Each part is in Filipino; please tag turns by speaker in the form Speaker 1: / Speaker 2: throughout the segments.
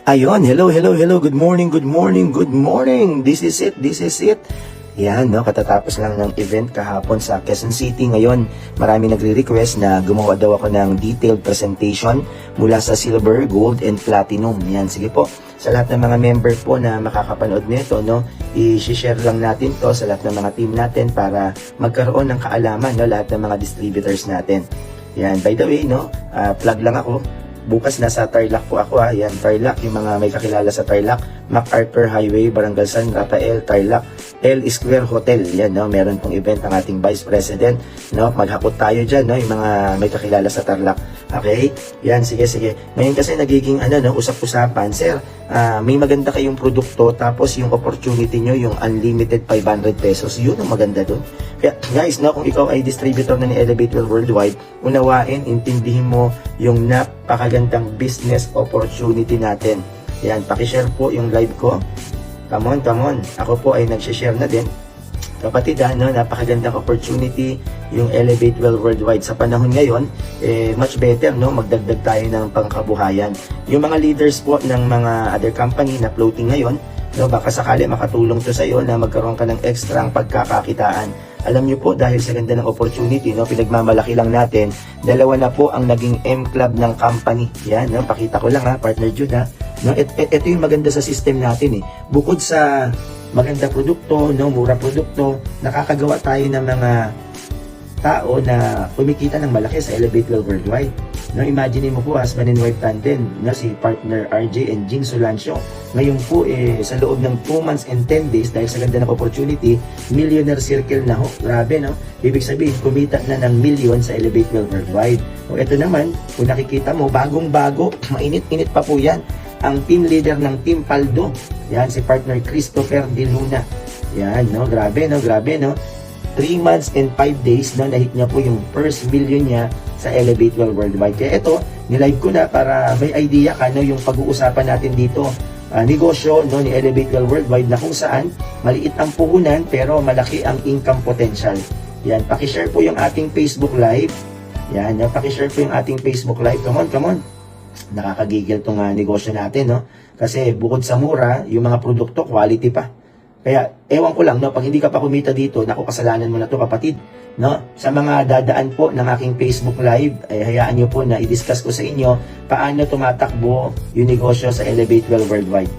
Speaker 1: Ayun, hello, good morning. This is it. Yan, no, katatapos lang ng event kahapon sa Quezon City. Ngayon, marami nagre-request na gumawa daw ako ng detailed presentation mula sa silver, gold, and platinum. Yan, sige po. Sa lahat ng mga member po na makakapanood nito, no, i-share lang natin to sa lahat ng mga team natin para magkaroon ng kaalaman, no, lahat ng mga distributors natin. Yan, by the way, no, plug lang ako. Bukas nasa Tarlac po ako ha. Yan, Tarlac, yung mga may kakilala sa Tarlac, MacArthur Highway, Barangay San Rafael, Tarlac, L Square Hotel. Yan, no, meron pong event ng ating Vice President, no. Maghapot tayo diyan, no, yung mga may kakilala sa Tarlac. Okay? Yan, sige. Ngayon kasi nagiging no, usap-usapan, sir, may maganda kayong produkto tapos yung opportunity nyo, yung unlimited 500 pesos, yun ang maganda doon. Kaya guys, no, kung ikaw ay distributor na ni Elevate Well Worldwide, unawain, intindihin mo yung napakagandang business opportunity natin. Yan, pakishare po yung live ko. Come on. Ako po ay nagsishare na din. Kapatid, no, napakagandang opportunity yung Elevate Well Worldwide. Sa panahon ngayon, much better, no, magdagdag tayo ng pangkabuhayan. Yung mga leaders po ng mga other company na floating ngayon, no, baka sakali makatulong to sa iyo na magkaroon ka ng extra pagkakakitaan. Alam niyo po, dahil sa ganda ng opportunity, no, pinagmamalaki lang natin, dalawa na po ang naging M-Club ng company. Yan, no, pakita ko lang ha, partner Jude ha. No, ito yung maganda sa system natin eh. Bukod sa maganda produkto, no, mura produkto, nakakagawa tayo ng mga tao na kumikita ng malaki sa Elevate Well Worldwide. No, imagine mo po, husband and wife tandem, no, si partner RJ and Jing Solancio. Ngayon po, sa loob ng 2 months and 10 days, dahil sa ganda ng opportunity, millionaire circle na ho. Grabe, no? Ibig sabihin, kumita na ng million sa Elevate Well Worldwide. O ito naman, kung nakikita mo, bagong-bago, mainit-init pa po yan, ang team leader ng Team Paldo. Yan, si partner Christopher De Luna. Yan, no? Grabe, no? 3 months and 5 days na nahit niya po yung first million niya sa Elevate Well Worldwide. Kaya ito, nilive ko na para may idea ka, no, yung pag-uusapan natin dito. Negosyo, no, ni Elevate Well Worldwide na kung saan maliit ang puhunan pero malaki ang income potential. Yan, pakishare po yung ating Facebook Live. Yan, pakishare po yung ating Facebook Live. Come on. Nakakagigil tong negosyo natin, no? Kasi bukod sa mura, yung mga produkto, quality pa. Kaya, ewan ko lang, no, pag hindi ka pa kumita dito, naku, kasalanan mo na to, kapatid. No? Sa mga dadaan po ng aking Facebook Live, hayaan nyo po na i-discuss ko sa inyo paano tumatakbo yung negosyo sa Elevate Well Worldwide.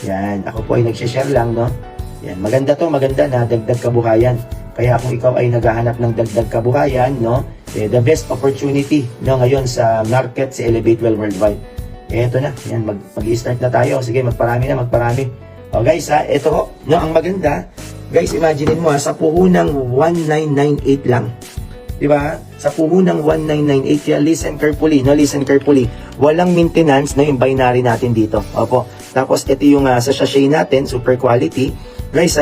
Speaker 1: Yan, ako po ay nagsishare lang, no? Yan, maganda na dagdag kabuhayan. Kaya kung ikaw ay naghahanap ng dagdag kabuhayan, no, the best opportunity, no, ngayon sa market sa Elevate Well Worldwide. Eto na, yan, mag-i-start na tayo. Sige, magparami. O guys, ito ho, no, ang maganda, guys, imagine mo sa puhunang 1998 lang. 'Di ba? Sa puhunang 1998, kaya listen carefully. Walang maintenance na yung binary natin dito. Opo. Tapos ito yung sa sachet natin, super quality. Guys,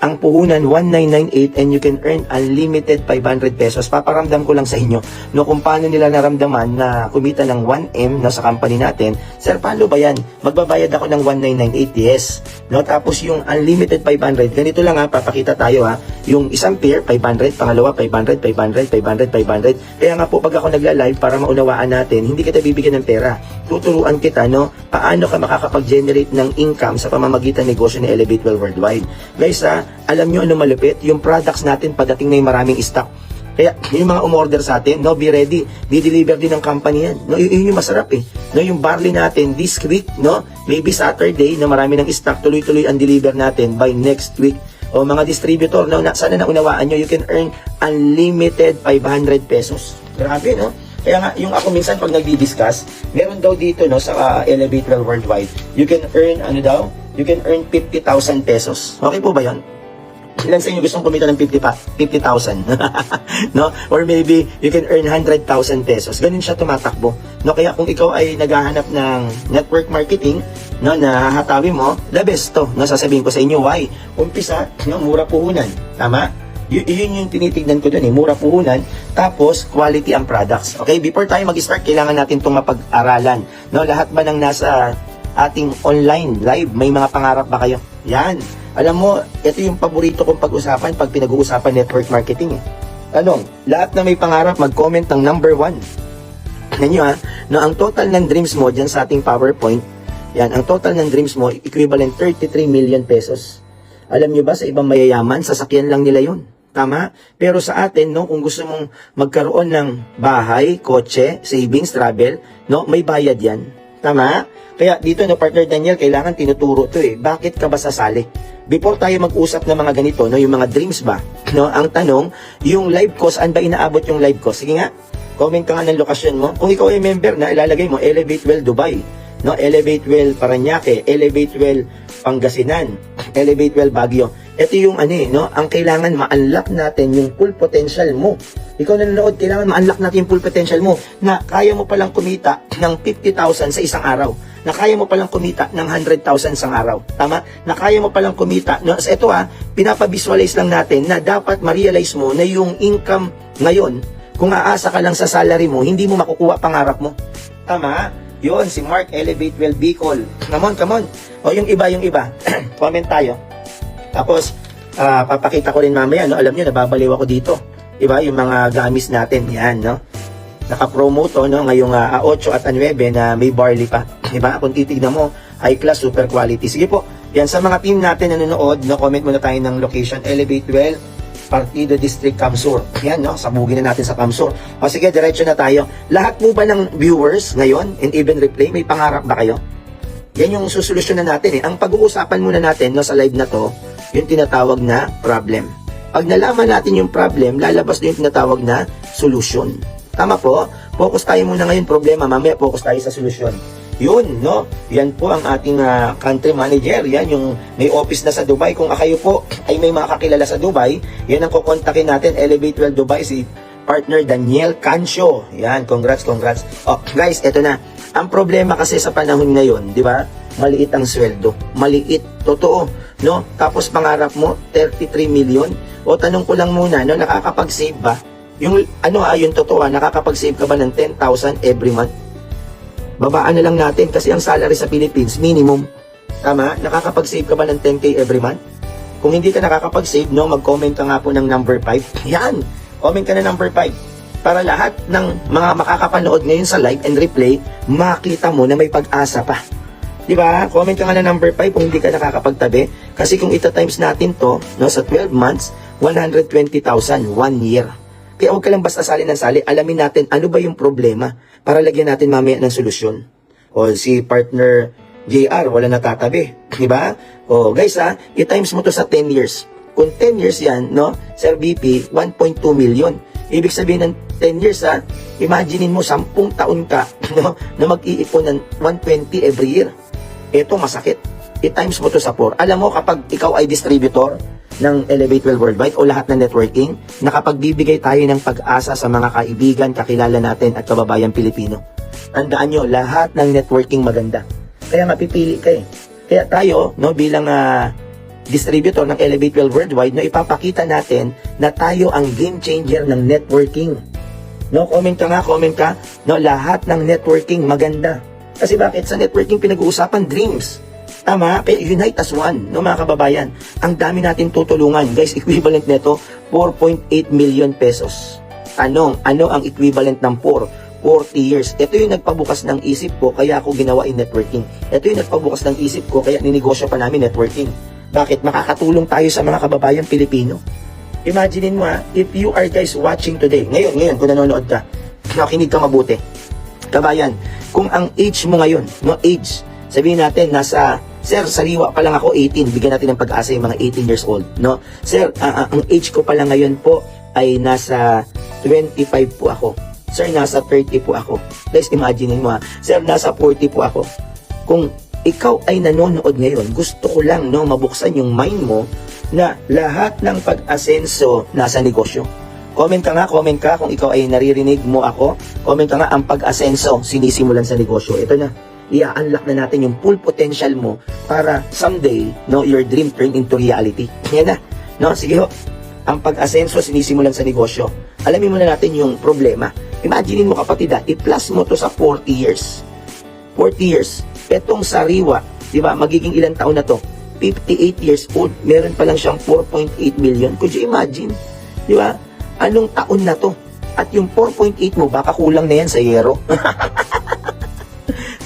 Speaker 1: ang puhunan 1998 and you can earn unlimited 500 pesos. Paparamdam ko lang sa inyo, no, kung paano nila naramdaman na kumita ng 1M na sa company natin. Sir, paano ba yan? Magbabayad ako ng 1998, yes. No, tapos yung unlimited 500, ganito lang papakita tayo yung isang pair 500, pangalawa 500. Kaya nga po pag ako nagla-live para maunawaan natin, hindi kita bibigyan ng pera. Tuturuan kita, no, paano ka makakapag-generate ng income sa pamamagitan ng negosyo ni Elevate Well Worldwide. Guys, alam nyo ano malupit? Yung products natin pagdating na yung maraming stock. Kaya yung mga umorder sa atin, no, be ready. Di-deliver din ng company yan. No, yun yung masarap eh. No, yung barley natin this week, no, maybe Saturday na marami ng stock, tuloy-tuloy ang deliver natin by next week. O mga distributor, no, sana naunawaan nyo, you can earn unlimited 500 pesos. Grabe, no? Kaya nga, yung ako minsan pag nagdi-discuss, meron daw dito, no, sa Elevate Well Worldwide, you can earn, you can earn 50,000 pesos. Okay po ba yun? Ilan sa inyo gustong kumita ng 50,000? No? Or maybe you can earn 100,000 pesos. Ganun siya tumatakbo. No? Kaya kung ikaw ay naghahanap ng network marketing, no, na hahatawin mo, the best to. No? Sasabihin ko sa inyo, why? Umpisa, no, mura puhunan. Tama? Yun yung tinitignan ko dun mura puhunan, tapos quality ang products. Okay? Before tayo mag-start, kailangan natin itong mapag-aralan. No? Lahat ba ng nasa ating online live, may mga pangarap ba kayo? Yan. Alam mo, ito yung paborito kong pag-usapan pag pinag-uusapan network marketing Tanong, lahat na may pangarap, mag-comment ng number 1. Tignan nyo no, ang total ng dreams mo dyan sa ating PowerPoint, Yan, ang total ng dreams mo, equivalent 33 million pesos. Alam nyo ba, sa ibang mayayaman, sasakyan lang nila yun. Tama? Pero sa atin, no, kung gusto mong magkaroon ng bahay, kotse, savings, travel, no, may bayad yan. Tama? Kaya dito, no, partner Daniel, kailangan tinuturo to eh. Bakit ka ba sasali? Before tayo mag-usap ng mga ganito, no, yung mga dreams ba? No, ang tanong, yung live cost, saan ba inaabot yung live cost? Sige nga, comment ka nga ng lokasyon mo. Kung ikaw ay member na, ilalagay mo, Elevate Well Dubai, no, Elevate Well Parañaque, Elevate Well Pangasinan, Elevate Well Baguio. Ito yung no, ang kailangan ma-unlock natin yung full potential mo. Ikaw na nanonood, kailangan ma-unlock natin yung full potential mo na kaya mo palang kumita ng 50,000 sa isang araw. Na kaya mo palang kumita ng 100,000 sa araw. Tama? Na kaya mo palang kumita. No, so ito pinapavisualize lang natin na dapat ma-realize mo na yung income ngayon, kung aasa ka lang sa salary mo, hindi mo makukuha pangarap mo. Tama? Yun, si Mark Elevate Well Bicol. Come on. O yung iba. Comment tayo. Tapos, papakita ko rin mamaya, no? Alam nyo, nababaliw ako dito. Diba? Yung mga gamis natin. Yan, no? Naka-promo to, no? Ngayong 8 at 9 na may barley pa. Diba? Kung titignan mo, high class, super quality. Sige po, yan sa mga team natin na nanonood, no? Comment muna tayo ng location. Elevate Well, Partido District, Camsur. Yan, no? Sabugin na natin sa Camsur. O sige, diretso na tayo. Lahat mo ba ng viewers ngayon, and even replay, may pangarap ba kayo? Yan yung susolusyonan natin eh. Ang pag-uusapan muna natin, no, sa live na to, yung tinatawag na problem. Pag nalaman natin yung problem, lalabas na yung tinatawag na solution. Tama po? Focus tayo muna ngayon problema, mamaya focus tayo sa solusyon. Yun, no? Yan po ang ating country manager. Yan yung may office na sa Dubai. Kung kayo po ay may makakilala sa Dubai, yan ang kukontakin natin. Elevate Well Dubai, si partner Daniel Cancio. Yan, congrats. Oh, guys, eto na. Ang problema kasi sa panahon ngayon, di ba? Maliit ang sweldo. Maliit. Totoo. No? Tapos pangarap mo, 33 million. O tanong ko lang muna, no? Nakakapag-save ba? Yung, yung totoo, nakakapag-save ka ba ng 10,000 every month? Babaan na lang natin kasi ang salary sa Philippines, minimum. Tama? Nakakapag-save ka ba ng 10K every month? Kung hindi ka nakakapag-save, no? Mag-comment ka nga po ng number 5. Yan! Comment ka na number 5. Para lahat ng mga makakapanood ngayon sa live and replay, makita mo na may pag-asa pa. Diba? Comment ka nga na number 5 kung hindi ka nakakapagtabi. Kasi kung ita-times natin to, no, sa 12 months, 120,000, 1 year. Kaya huwag ka lang basta sali ng sali. Alamin natin ano ba yung problema para lagyan natin mamaya ng solusyon. O si partner JR, wala natatabi. Diba? O guys i-times mo to sa 10 years. Kung 10 years yan, no, Sir BP, 1.2 million. Ibig sabihin ng 10 years imaginein mo 10 taon ka, no, na mag-iipon ng 120 every year. Ito masakit. I-times mo to sa 4. Alam mo, kapag ikaw ay distributor ng Elevate Well Worldwide o lahat ng networking, nakapagbibigay tayo ng pag-asa sa mga kaibigan, kakilala natin at kababayan Pilipino. Tandaan nyo, lahat ng networking maganda. Kaya mapipili ka eh. Kaya tayo, no, bilang distributor ng Elevate Well Worldwide, no, ipapakita natin na tayo ang game changer ng networking. No, comment ka, no, lahat ng networking maganda. Kasi bakit? Sa networking pinag-uusapan dreams. Tama? Kaya unite as one, no, mga kababayan. Ang dami natin tutulungan. Guys, equivalent nito 4.8 million pesos. Tanong, ano ang equivalent ng 40 years. Ito yung nagpabukas ng isip ko, kaya ako ginawa in networking. Ito yung nagpabukas ng isip ko, kaya ninegosyo pa namin networking. Bakit? Makakatulong tayo sa mga kababayan Pilipino. Imaginein mo if you are guys watching today, ngayon, kung nanonood ka, nakinig ka mabuti. Kabayan, kung ang age mo ngayon, no, age, sabihin natin, nasa, sir, sariwa pa lang ako, 18, bigyan natin ng pag-asa yung mga 18 years old, no? Sir, ang age ko pa lang ngayon po, ay nasa 25 po ako. Sir, nasa 30 po ako. Guys, imaginein mo sir, nasa 40 po ako. Kung ikaw ay nanonood ngayon, gusto ko lang, no, mabuksan yung mind mo na lahat ng pag-asenso nasa negosyo. Comment ka kung ikaw ay naririnig mo ako. Comment ka nga, ang pag-asenso sinisimulan sa negosyo. Ito na, i-unlock na natin yung full potential mo para someday, no, your dream turn into reality. Yan na, no, sige ho. Ang pag-asenso sinisimulan sa negosyo. Alamin muna natin yung problema. Imagine mo kapatid, i-plus mo to sa 40 years. 40 years. Etong sariwa, di ba, magiging ilang taon na to? 58 years old. Meron pa lang siyang 4.8 million. Could you imagine? Di ba? Anong taon na to? At yung 4.8 mo, baka kulang na yan sa yero.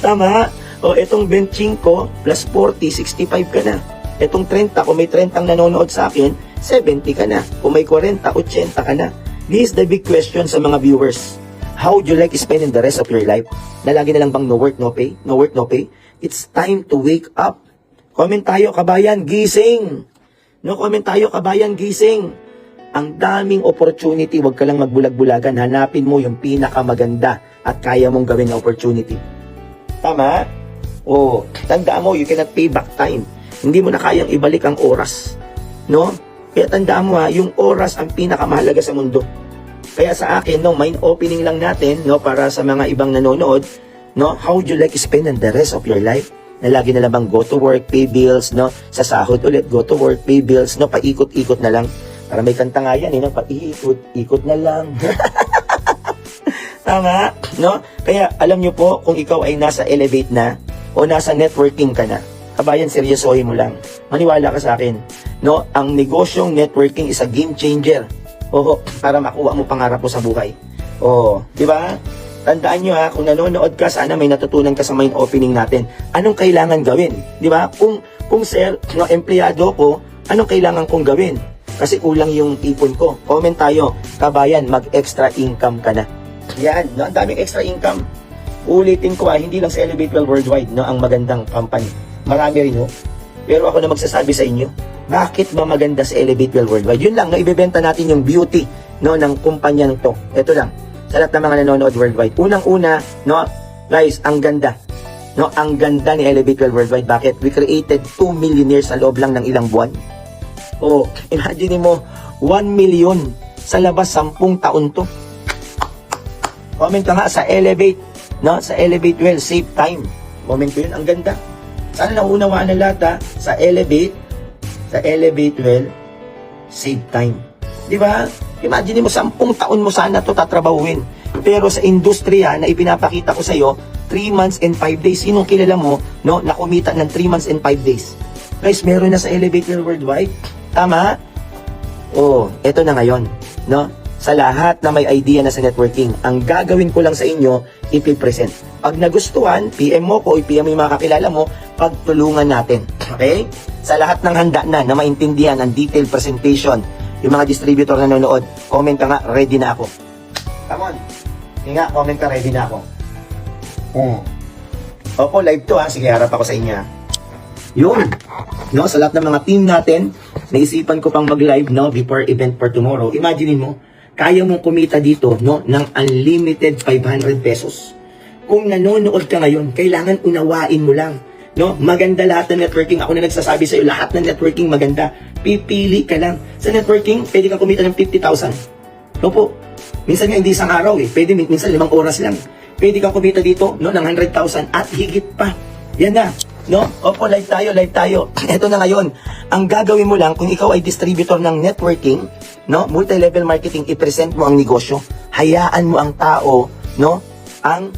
Speaker 1: Tama? O, itong 25 plus 40, 65 ka na. Itong 30, kung may 30 ang nanonood sa akin, 70 ka na. Kung may 40, 80 ka na. This is the big question sa mga viewers. How would you like spending the rest of your life? Na lagi na lang bang no work, no pay? No work, no pay? It's time to wake up. Comment tayo, kabayan, gising! No, comment tayo, kabayan, gising! Ang daming opportunity, wag ka lang magbulag-bulagan. Hanapin mo yung pinakamaganda at kaya mong gawin na opportunity. Tama? O, tandaan mo, you cannot pay back time. Hindi mo na kayang ibalik ang oras. No? Kaya tandaan mo yung oras ang pinakamahalaga sa mundo. Kaya sa akin, no, mind opening lang natin, no, para sa mga ibang nanonood, no, how would you like spend the rest of your life? Na lagi na lang bang go to work, pay bills, no, sa sahod ulit, go to work, pay bills, no, paikot-ikot na lang. Para may kanta nga yan, no, paikot-ikot na lang. Tama, no? Kaya alam nyo po, kung ikaw ay nasa elevate na, o nasa networking ka na, kabayan, seryosohin mo lang. Maniwala ka sa akin, no? Ang negosyong networking is a game changer. Oo, para makuha mo pangarap mo sa buhay. Oo, di ba? Tandaan nyo kung nanonood ka, sana may natutunan ka sa mind opening natin. Anong kailangan gawin? Di ba? Kung sir, no, empleyado ko, anong kailangan kong gawin? Kasi kulang yung ipon ko. Comment tayo, kabayan, mag-extra income ka na. Yan, no? Ang daming extra income. Ulitin ko hindi lang sa Elevate Well Worldwide, no, ang magandang company. Marami rin, no? Pero ako na magsasabi sa inyo, bakit ba maganda sa Elevate Well Worldwide? Yun lang, no, ibebenta natin yung beauty, no, ng kumpanyang to. Ito lang, sa lahat ng mga nanonood worldwide. Unang-una, no, guys, ang ganda. No, ang ganda ni Elevate Well Worldwide. Bakit? We created 2 millionaires sa loob lang ng ilang buwan. Oh, imagine mo, 1 million sa labas 10 taon to. Comment ka nga sa Elevate, no? Sa Elevate Well, save time. Comment ko yun, ang ganda. Sana naunawaan ng lahat sa Elevate Well, save time. Di ba? Imagine mo, 10 taon mo sana to tatrabahuin. Pero sa industriya na ipinapakita ko sa iyo, 3 months and 5 days. Sinong kilala mo, no, na kumita ng 3 months and 5 days? Guys, meron na sa Elevate Well Worldwide. Tama? Oh, eto na ngayon, no? Sa lahat na may idea na sa networking, ang gagawin ko lang sa inyo, ipipresent. Pag nagustuhan, PM mo ko, i-PM mo yung mga kakilala mo, pagtulungan natin. Okay? Sa lahat ng handa na maintindihan ang detailed presentation, yung mga distributor na nanonood, comment ka nga, ready na ako. Come on. Nga, comment ka, ready na ako. Opo, live to Sige, harap ako sa inyo Yun. No, sa lahat ng mga team natin, naisipan ko pang mag-live, no, before event for tomorrow. Imagine mo, kaya mong kumita dito, no, ng unlimited 500 pesos. Kung nanonood ka ngayon, kailangan unawain mo lang. No, maganda lahat ng networking. Ako na nagsasabi sa iyo, lahat ng networking maganda. Pipili ka lang. Sa networking, pwede kang kumita ng 50,000. No po. Minsan nga hindi isang araw Pwede minsan 5 oras lang. Pwede kang kumita dito, no, ng 100,000 at higit pa. Yan na. No? Opo, live tayo. Ito na ngayon. Ang gagawin mo lang, kung ikaw ay distributor ng networking, no, multi-level marketing, i-present mo ang negosyo. Hayaan mo ang tao, no, ang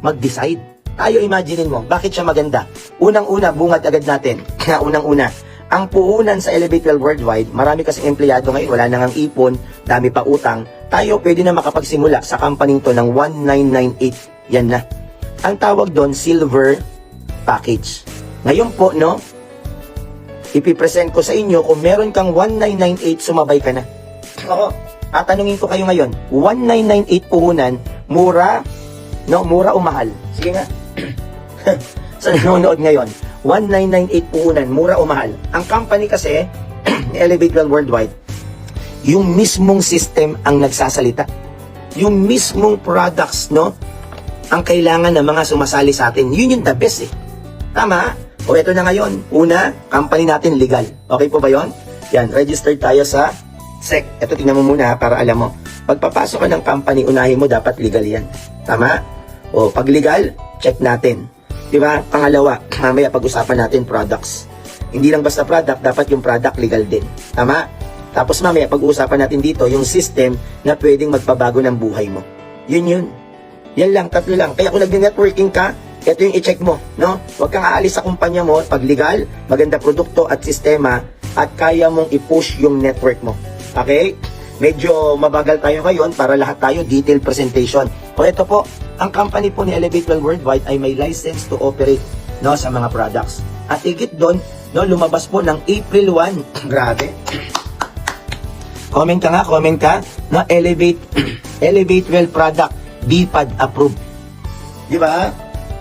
Speaker 1: mag-decide. Tayo, imagine mo, bakit siya maganda? Unang-una, bungad agad natin. Unang-una, ang puhunan sa Elevate Well Worldwide, marami kasing empleyado ngayon, wala nang ipon, dami pa utang. Tayo pwede na makapagsimula sa company to ng 1998. Yan na. Ang tawag doon, silver package. Ngayon po, no, ipipresent ko sa inyo, kung meron kang 1998, sumabay ka na. Oo, tatanungin ko kayo ngayon, 1998 puhunan, mura, no, mura o mahal? Sige nga. Sa nanonood ngayon, 1998 puhunan, mura o mahal? Ang company kasi, ni Elevate Well Worldwide, yung mismong system ang nagsasalita. Yung mismong products, no, ang kailangan ng mga sumasali sa atin. Yun yung the best Tama? O ito na ngayon. Una, company natin legal. Okay po ba yon? Yan, registered tayo sa SEC. Ito tingnan mo muna para alam mo. Pagpapasok ka ng company, unahin mo dapat legal yan. Tama? O pag legal, check natin. Diba? Pangalawa, mamaya pag-usapan natin products. Hindi lang basta product, dapat yung product legal din. Tama? Tapos mamaya pag-uusapan natin dito yung system na pwedeng magpabago ng buhay mo. Yun. Yan lang, 3 lang. Kaya kung nag-networking ka, ito yung i-check mo, no? Huwag kang aalis sa kumpanya mo pag legal, maganda produkto at sistema at kaya mong i-push yung network mo. Okay? Medyo mabagal tayo ngayon para lahat tayo detailed presentation. O ito po, ang company po ni Elevate Well Worldwide ay may license to operate no, sa mga products. At higit doon, no, lumabas po ng April 1. Grabe. Comment ka, no, Elevate Elevate Well product, BPAD approved. Di ba?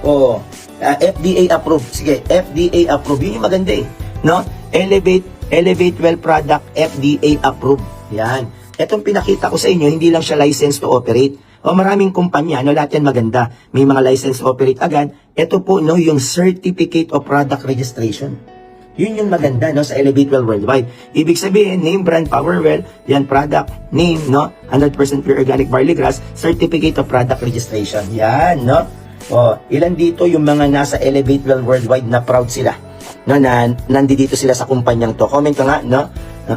Speaker 1: O, FDA approved. Sige, FDA approved. Yun yung maganda eh. No? Elevate Well product, FDA approved. Yan. Itong pinakita ko sa inyo, hindi lang siya license to operate. O maraming kumpanya, no, lahat yan maganda. May mga license to operate agad. Ito po, no, yung Certificate of Product Registration. Yun yung maganda, no, sa Elevate Well Worldwide. Ibig sabihin, name, brand, power well, yan, product, name, no, 100% pure organic barley grass, Certificate of Product Registration. Yan, no. O, ilan dito yung mga nasa Elevate Well Worldwide na proud sila, no, na nandito sila sa kumpanyang to. Comment ka nga, no.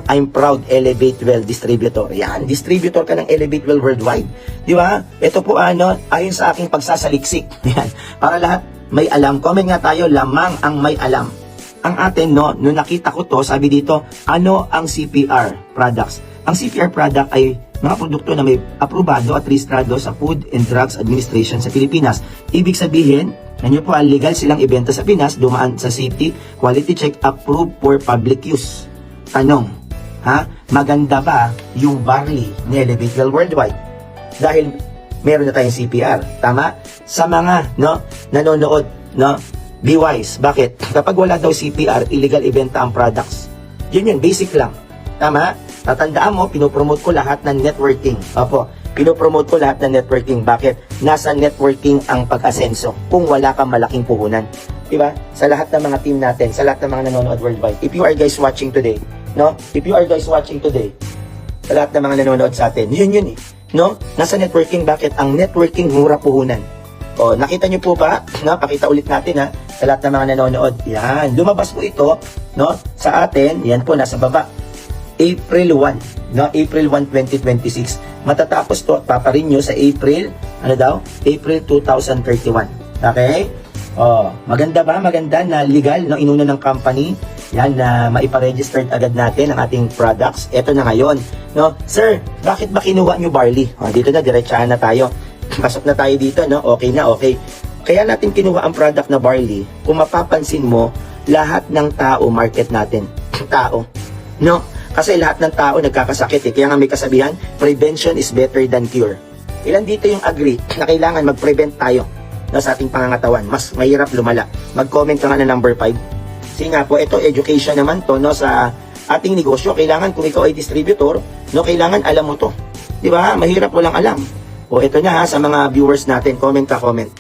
Speaker 1: I'm proud Elevate Well distributor. Yan, distributor ka ng Elevate Well Worldwide. Di ba? Ito po ayon sa aking pagsasaliksik. Yan. Para lahat may alam. Comment nga tayo, lamang ang may alam. Ang atin, no, nung nakita ko to, sabi dito, ano ang CPR products? Ang CPR product ay mga produkto na may aprobado at rehistrado sa Food and Drugs Administration sa Pilipinas. Ibig sabihin, nanyo po, legal silang ibenta sa Pinas, dumaan sa safety, quality check, approved for public use. Tanong, maganda ba yung barley ni Elevate Well Worldwide? Dahil meron na tayong CPR, tama? Sa mga, no, nanonood, no, be wise. Bakit? Kapag wala daw CPR, illegal ibenta ang products. Yun basic lang. Tama? Tatandaan mo, pinopromote ko lahat ng networking. Opo, pinopromote ko lahat ng networking. Bakit? Nasa networking ang pag-asenso kung wala kang malaking puhunan. Diba? Sa lahat ng mga team natin, sa lahat ng mga nanonood worldwide. If you are guys watching today, no? If you are guys watching today, sa lahat ng mga nanonood sa atin, yun eh. No? Nasa networking. Bakit? Ang networking mura puhunan. O, nakita nyo po ba? No? Pakita ulit natin sa lahat ng mga nanonood. Yan. Lumabas po ito, no? Sa atin, yan po, nasa baba. April 1, no? April 1, 2026. Matatapos to at paparenew sa April, April 2031. Okay? Oh, maganda ba? Maganda na legal, no? Inuna ng company, yan, na maiparegistered agad natin ang ating products. Ito na ngayon, no? Sir, bakit ba kinuha nyo barley? Oh, dito na, diretsahan na tayo. Pasok na tayo dito, no? Okay na, okay. Kaya natin kinuha ang product na barley. Kung mapapansin mo, lahat ng tao, market natin, tao, no? Kasi lahat ng tao nagkakasakit eh. Kaya nga may kasabihan, prevention is better than cure. Ilan dito yung agree na kailangan mag-prevent tayo, no, sa ating pangangatawan? Mas mahirap lumala. Mag-comment ka nga na number 5. Kasi nga po, ito education naman to, no, sa ating negosyo. Kailangan kung ikaw ay distributor, no, kailangan alam mo to. Di ba? Mahirap walang alam. O ito na sa mga viewers natin, comment ka, comment.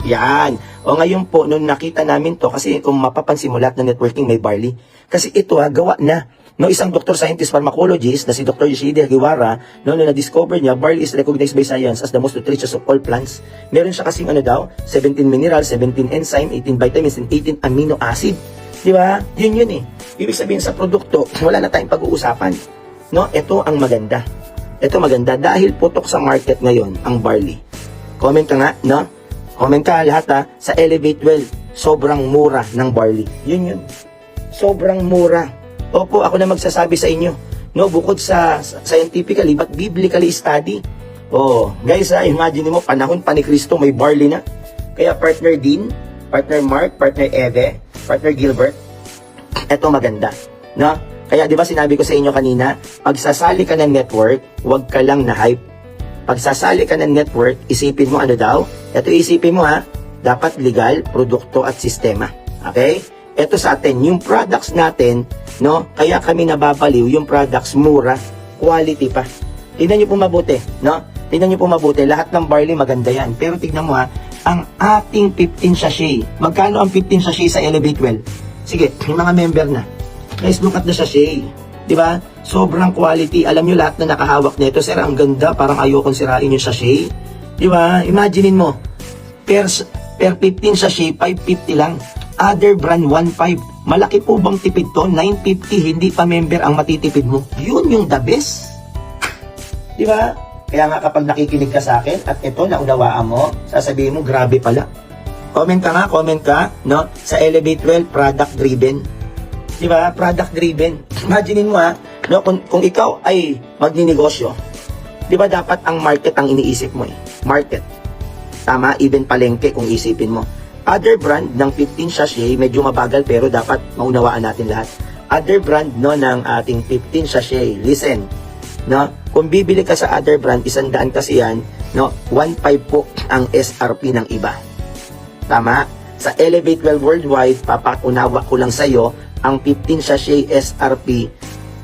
Speaker 1: Yan. O ngayon po, nung nakita namin to, kasi kung mapapansin mo lahat ng networking may barley. Kasi ito gawa na. No, isang doctor scientist pharmacologist na si Dr. Yoshide Hagiwara, no, na-discover niya, barley is recognized by science as the most nutritious of all plants. Meron siya kasing 17 minerals, 17 enzyme, 18 vitamins, and 18 amino acid. Di ba? Yun eh. Ibig sabihin sa produkto, wala na tayong pag-uusapan. No, ito ang maganda. Ito maganda dahil putok sa market ngayon ang barley. Comment ka nga, no? Comment ka lahat sa Elevate Well. Sobrang mura ng barley. Yun. Sobrang mura. Opo, ako na magsasabi sa inyo. No, bukod sa scientifically but biblically study. Oh, guys, imagine mo panahon pa ni Kristo may barley na. Kaya partner Dean, partner Mark, partner Eve, partner Gilbert. Ito maganda, no? Kaya 'di ba sinabi ko sa inyo kanina, pag sasali ka ng network, huwag ka lang na hype. Pag sasali ka ng network, isipin mo daw? Ito isipin mo dapat legal, produkto at sistema. Okay? Ito sa atin, yung products natin, no? Kaya kami nababaliw, yung products mura, quality pa. Tingnan niyo po mabuti, no? Tingnan niyo po mabuti, lahat ng barley maganda yan. Pero tignan mo ang ating 15 sachet. Magkano ang 15 sachet sa Elevate Well? Sige, yung mga member na. Guys, look at the sachet. Di ba? Sobrang quality. Alam niyo lahat na nakahawak nito, sir, ang ganda, parang ayokong sirain yung sachet. Di ba? Imaginein mo, per 15 sachet, 550 lang. Other brand 1.5. Malaki po bang tipid to? 950, hindi pa member ang matitipid mo. Yun yung the best. Di ba? Kaya nga kapag nakikinig ka sa akin at ito naunawaan mo, sasabihin mo grabe pala. Comment ka, no? Sa Elevate Well, product driven. Di ba? Product driven. Imaginein mo no, kung ikaw ay magninegosyo, di ba dapat ang market ang iniisip mo Market. Tama, even palengke kung isipin mo. Other brand ng 15 sachet, medyo mabagal pero dapat maunawaan natin lahat. Other brand no ng ating 15 sachet, listen, no? Kung bibili ka sa other brand, 100 kasi yan, no? 1.5 po ang SRP ng iba. Tama? Sa Elevate Well Worldwide, papakunawa ko lang sa iyo, ang 15 sachet SRP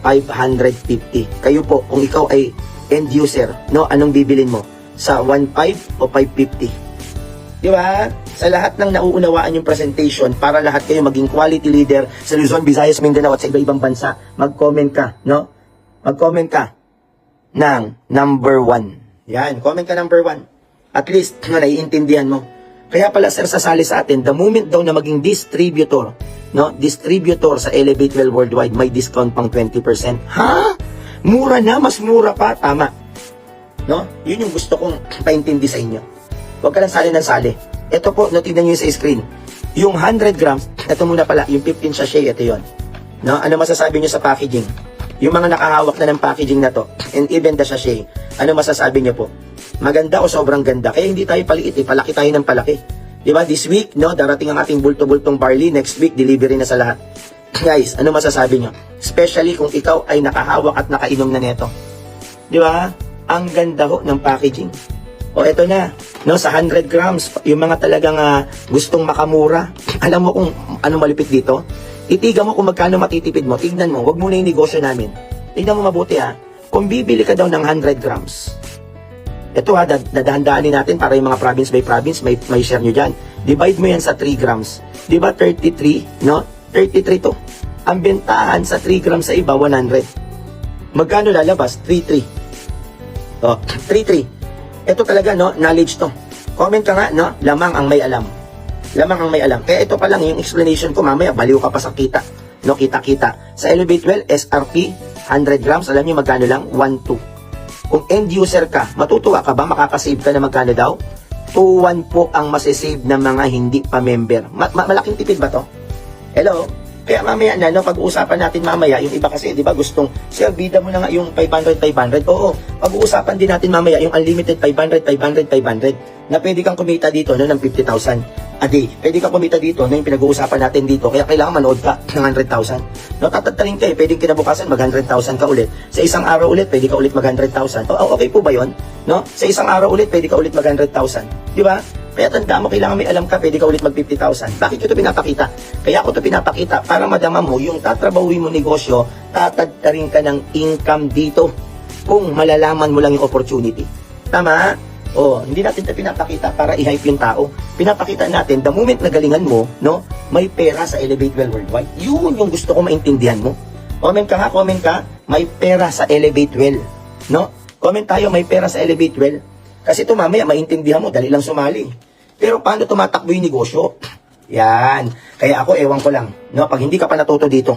Speaker 1: 550. Kayo po, kung ikaw ay end user, no, anong bibilin mo? Sa 1.5 o 550? Di ba? Sa lahat ng nauunawaan yung presentation, para lahat kayo maging quality leader sa Luzon, Visayas, Mindanao at sa iba-ibang bansa, mag-comment ka, no? Mag-comment ka ng number 1. Yan, comment ka number 1. At least, na naiintindihan mo. Kaya pala sir, sasali sa atin, the moment daw na maging distributor, no? Distributor sa Elevate Well Worldwide, may discount pang 20%. Ha? Mura na, mas mura pa. Tama. No? Yun yung gusto kong paintindi sa inyo. Huwag ka lang sali ng sali. Ito po, no, tignan nyo sa screen. Yung 100 grams, ito muna pala, yung 15 sachet, ito yon. No? Ano masasabi nyo sa packaging? Yung mga nakahawak na ng packaging na to, and even the sachet, ano masasabi nyo po? Maganda o sobrang ganda? Kaya hindi tayo paliit, palaki tayo ng palaki. Diba? This week, no, darating ang ating bulto-bultong barley. Next week, delivery na sa lahat. Guys, ano masasabi nyo? Especially kung ikaw ay nakahawak at nakainom na neto. Diba? Ang ganda ho ng packaging. O eto na, no, sa 100 grams, yung mga talagang gustong makamura. Alam mo kung ano malupit dito? Itiga mo kung magkano matitipid mo. Tignan mo, wag mo na yung negosyo namin. Tignan mo mabuti ha. Kung bibili ka daw ng 100 grams, ito ha, dadahan-dahanin natin para yung mga province by province, may share nyo dyan. Divide mo yan sa 3 grams. Di ba 33, no? 33 to. Ang bentahan sa 3 grams sa iba, 100. Magkano lalabas? 3.3. O, 3.3. Ito talaga, no? Knowledge to. Comment ka nga, no? Lamang ang may alam. Lamang ang may alam. Kaya ito pa lang yung explanation ko, mamaya baliw ka pa sa kita. No, kita-kita. Sa Elevate Well, SRP, 100 grams, alam nyo magkano lang? 1.2. Kung end user ka, matutuwa ka ba? Makakasave ka na magkano daw? 2.1 po ang masisave ng mga hindi pa member. Malaking tipid ba to? Hello? Kaya mamaya na, no, pag-uusapan natin mamaya, yung iba kasi, di ba, gustong, sir, bida mo na nga yung 500. Oo, pag-uusapan din natin mamaya yung unlimited 500, na pwede kang kumita dito, no, ng 50,000 a day. Pwede kang kumita dito, no, yung pinag-uusapan natin dito, kaya kailangan manood ka ng 100,000. No, tatattalin ka pwedeng kinabukasan, mag 100,000 ka ulit. Sa isang araw ulit, pwede ka ulit mag 100,000. Okay po ba yon? No? Sa isang araw ulit, pwede ka ulit mag 100,000. Di ba? Kaya tanda mo, kailangan may alam ka, pwede ka ulit mag 50,000. Bakit ko ito pinapakita? Kaya ako ito pinapakita para madama mo yung tatrabahuin mo negosyo, tatagtarin ka ng income dito kung malalaman mo lang yung opportunity. Tama? Hindi natin ito pinapakita para i-hype yung tao. Pinapakita natin, the moment na galingan mo, no, may pera sa Elevate Well Worldwide. Yun yung gusto ko maintindihan mo. Comment ka, may pera sa Elevate Well. No? Comment tayo, may pera sa Elevate Well. Kasi ito mamaya, maintindihan mo, dali lang sumali. Pero paano tumatakbo yung negosyo? Yan. Kaya ako, ewan ko lang. No? Pag hindi ka pa natuto dito,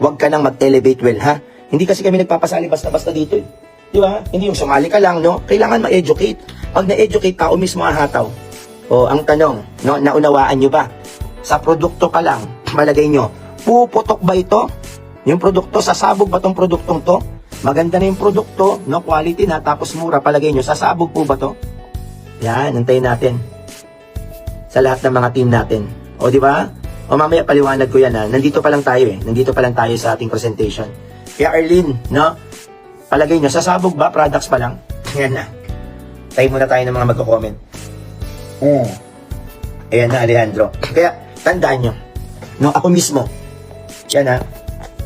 Speaker 1: huwag ka nang mag-elevate well, ha? Hindi kasi kami nagpapasali basta-basta dito, eh. Di ba? Hindi yung sumali ka lang, no? Kailangan ma-educate. Pag na-educate ka, mismo hahataw. Ang tanong, no? Naunawaan nyo ba? Sa produkto ka lang, malagay nyo, puputok ba ito? Yung produkto, sasabog ba tong produktong to? Maganda na yung produkto, no, quality na, tapos mura, palagay nyo, sasabog po ba to? Yan, antayin natin. Sa lahat ng mga team natin. Di ba? Mamaya paliwanag ko yan, ha. Nandito pa lang tayo, Nandito pa lang tayo sa ating presentation. Kaya Arlene, no, palagay nyo, sasabog ba? Products pa lang? Yan na. Tayo muna tayo ng mga magko-comment. Ayan na, Alejandro. Kaya, tandaan nyo, no, ako mismo, yan ha,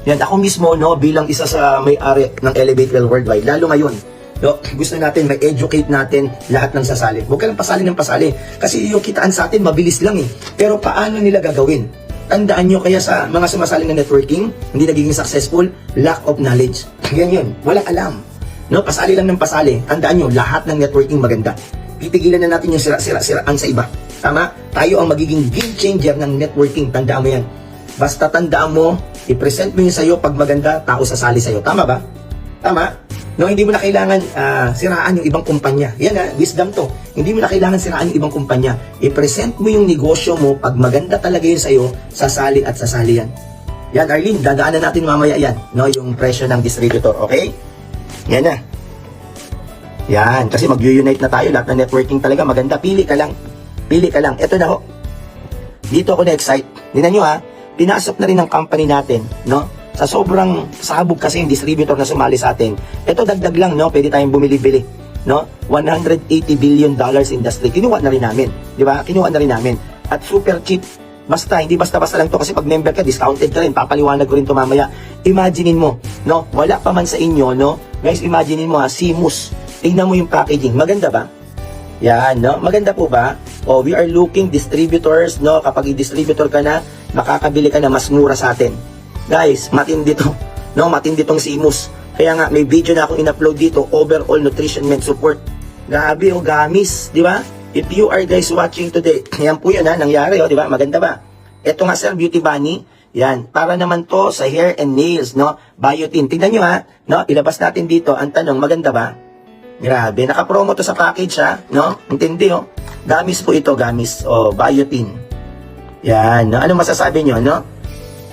Speaker 1: yan, ako mismo, no, bilang isa sa may-ari ng Elevate Well Worldwide, lalo ngayon, no, gusto natin, may educate natin lahat ng sasali. Huwag ka lang pasali ng pasali. Kasi yung kitaan sa atin, mabilis lang Pero paano nila gagawin? Tandaan nyo, kaya sa mga sumasali ng networking, hindi nagiging successful, lack of knowledge. Yan yun, walang alam. No, pasali lang ng pasali. Tandaan nyo, lahat ng networking maganda. Titigilan na natin yung siraan sa iba. Tama? Tayo ang magiging game changer ng networking. Tandaan mo yan. Basta tandaan mo, i-present mo yun sa'yo, pag maganda, tao sasali sa'yo. Tama ba? Tama? No, hindi mo na kailangan siraan yung ibang kumpanya. Yan wisdom to. Hindi mo na kailangan siraan yung ibang kumpanya. I-present mo yung negosyo mo, pag maganda talaga yun sa'yo, sasali at sasali yan. Yan, Arlene, dadaanan natin mamaya yan. No, yung presyo ng distributor, okay? Yan na. Yan, kasi mag-unite na tayo. Lahat ng networking talaga maganda. Pili ka lang. Ito na ho. dito ako na-excite. Tingnan nyo ha, pinasok na rin ng company natin, no? Sa sobrang sabog kasi yung distributor na sumali sa atin. Ito dagdag lang, no? Pwede tayong bumili-bili, no? $180 billion industry. Kinuha na rin namin, di ba? Kinuha na rin namin. At super cheap. Basta, hindi basta-basta lang to kasi pag member ka, discounted ka rin. Papaliwanag ko rin to mamaya. Imaginein mo, no? Wala pa man sa inyo, no? Guys, imaginein mo ha, Simus. Tingnan mo yung packaging. Maganda ba? Yan, no? Maganda po ba? Oh, we are looking distributors, no? Kapag i-distributor ka na, makakabili ka na mas mura sa atin. Guys, matindi to, no? Matindi tong Simus. Kaya nga, may video na akong in-upload dito, overall nutrition and support. Grabe, oh, gamis, di ba? If you are guys watching today, yan po yun ha, nangyari, oh, di ba? Maganda ba? Ito nga sir, Beauty Bunny, yan, para naman to sa hair and nails, no? Biotin, tingnan nyo ha, no? Ilabas natin dito, ang tanong, maganda ba? Grabe, nakapromo to sa package ha, no? Intindi, oh. Gamis po ito, gamis, oh, biotin. Yan, no? Ano masasabi nyo, no?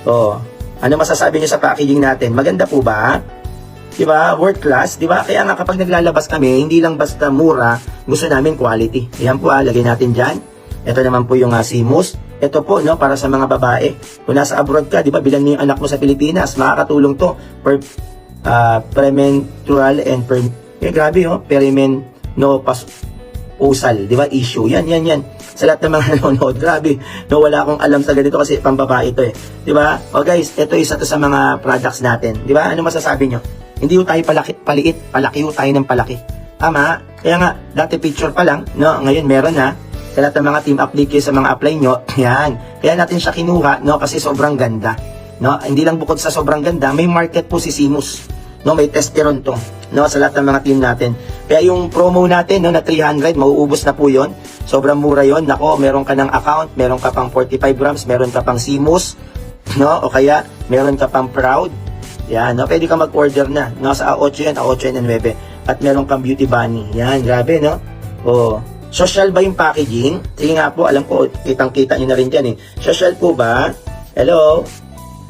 Speaker 1: Oh, ano masasabi nyo sa packaging natin? Maganda po ba? Diba? World class, diba? Kaya nga kapag naglalabas kami, hindi lang basta mura, gusto namin quality. Ayan po, lagay natin dyan. Ito naman po yung Simus. Ito po, no, para sa mga babae. Kung nasa abroad ka, diba, bilan mo yung anak mo sa Pilipinas, makakatulong to per premenstrual and grabe, oh, perimenopause, diba, issue. Yan. Sa lahat ng mga nanonood, grabe, no, wala akong alam sa ganito kasi pambabae ito eh. Diba? O guys, ito isa to sa mga products natin. Diba? Ano masasabi nyo? Hindi tayo paliit, palaki tayo ng palaki. Tama? Kaya nga, dati picture pa lang, no? Ngayon meron na. Sa lahat ng mga team apply sa mga apply nyo, yan. Kaya natin siya kinuha, no? Kasi sobrang ganda. No? Hindi lang bukod sa sobrang ganda, may market po si Simus. No? May testosterone to, no? Sa lahat ng mga team natin. Kaya yung promo natin, no, na 300, mauubos na po yon. Sobrang mura yon. Nako, meron ka ng account, meron ka pang 45 grams, meron ka pang Simus, no? O kaya, meron ka pang Proud. Yan, no? Pwede ka mag-order na, no? Sa A8 yan, A8 and 9. At meron kang Beauty Bunny. Yan, grabe, no? Oh, social ba yung packaging? Sige nga po, alam ko, kitang-kita nyo na rin dyan eh. Social po ba? Hello?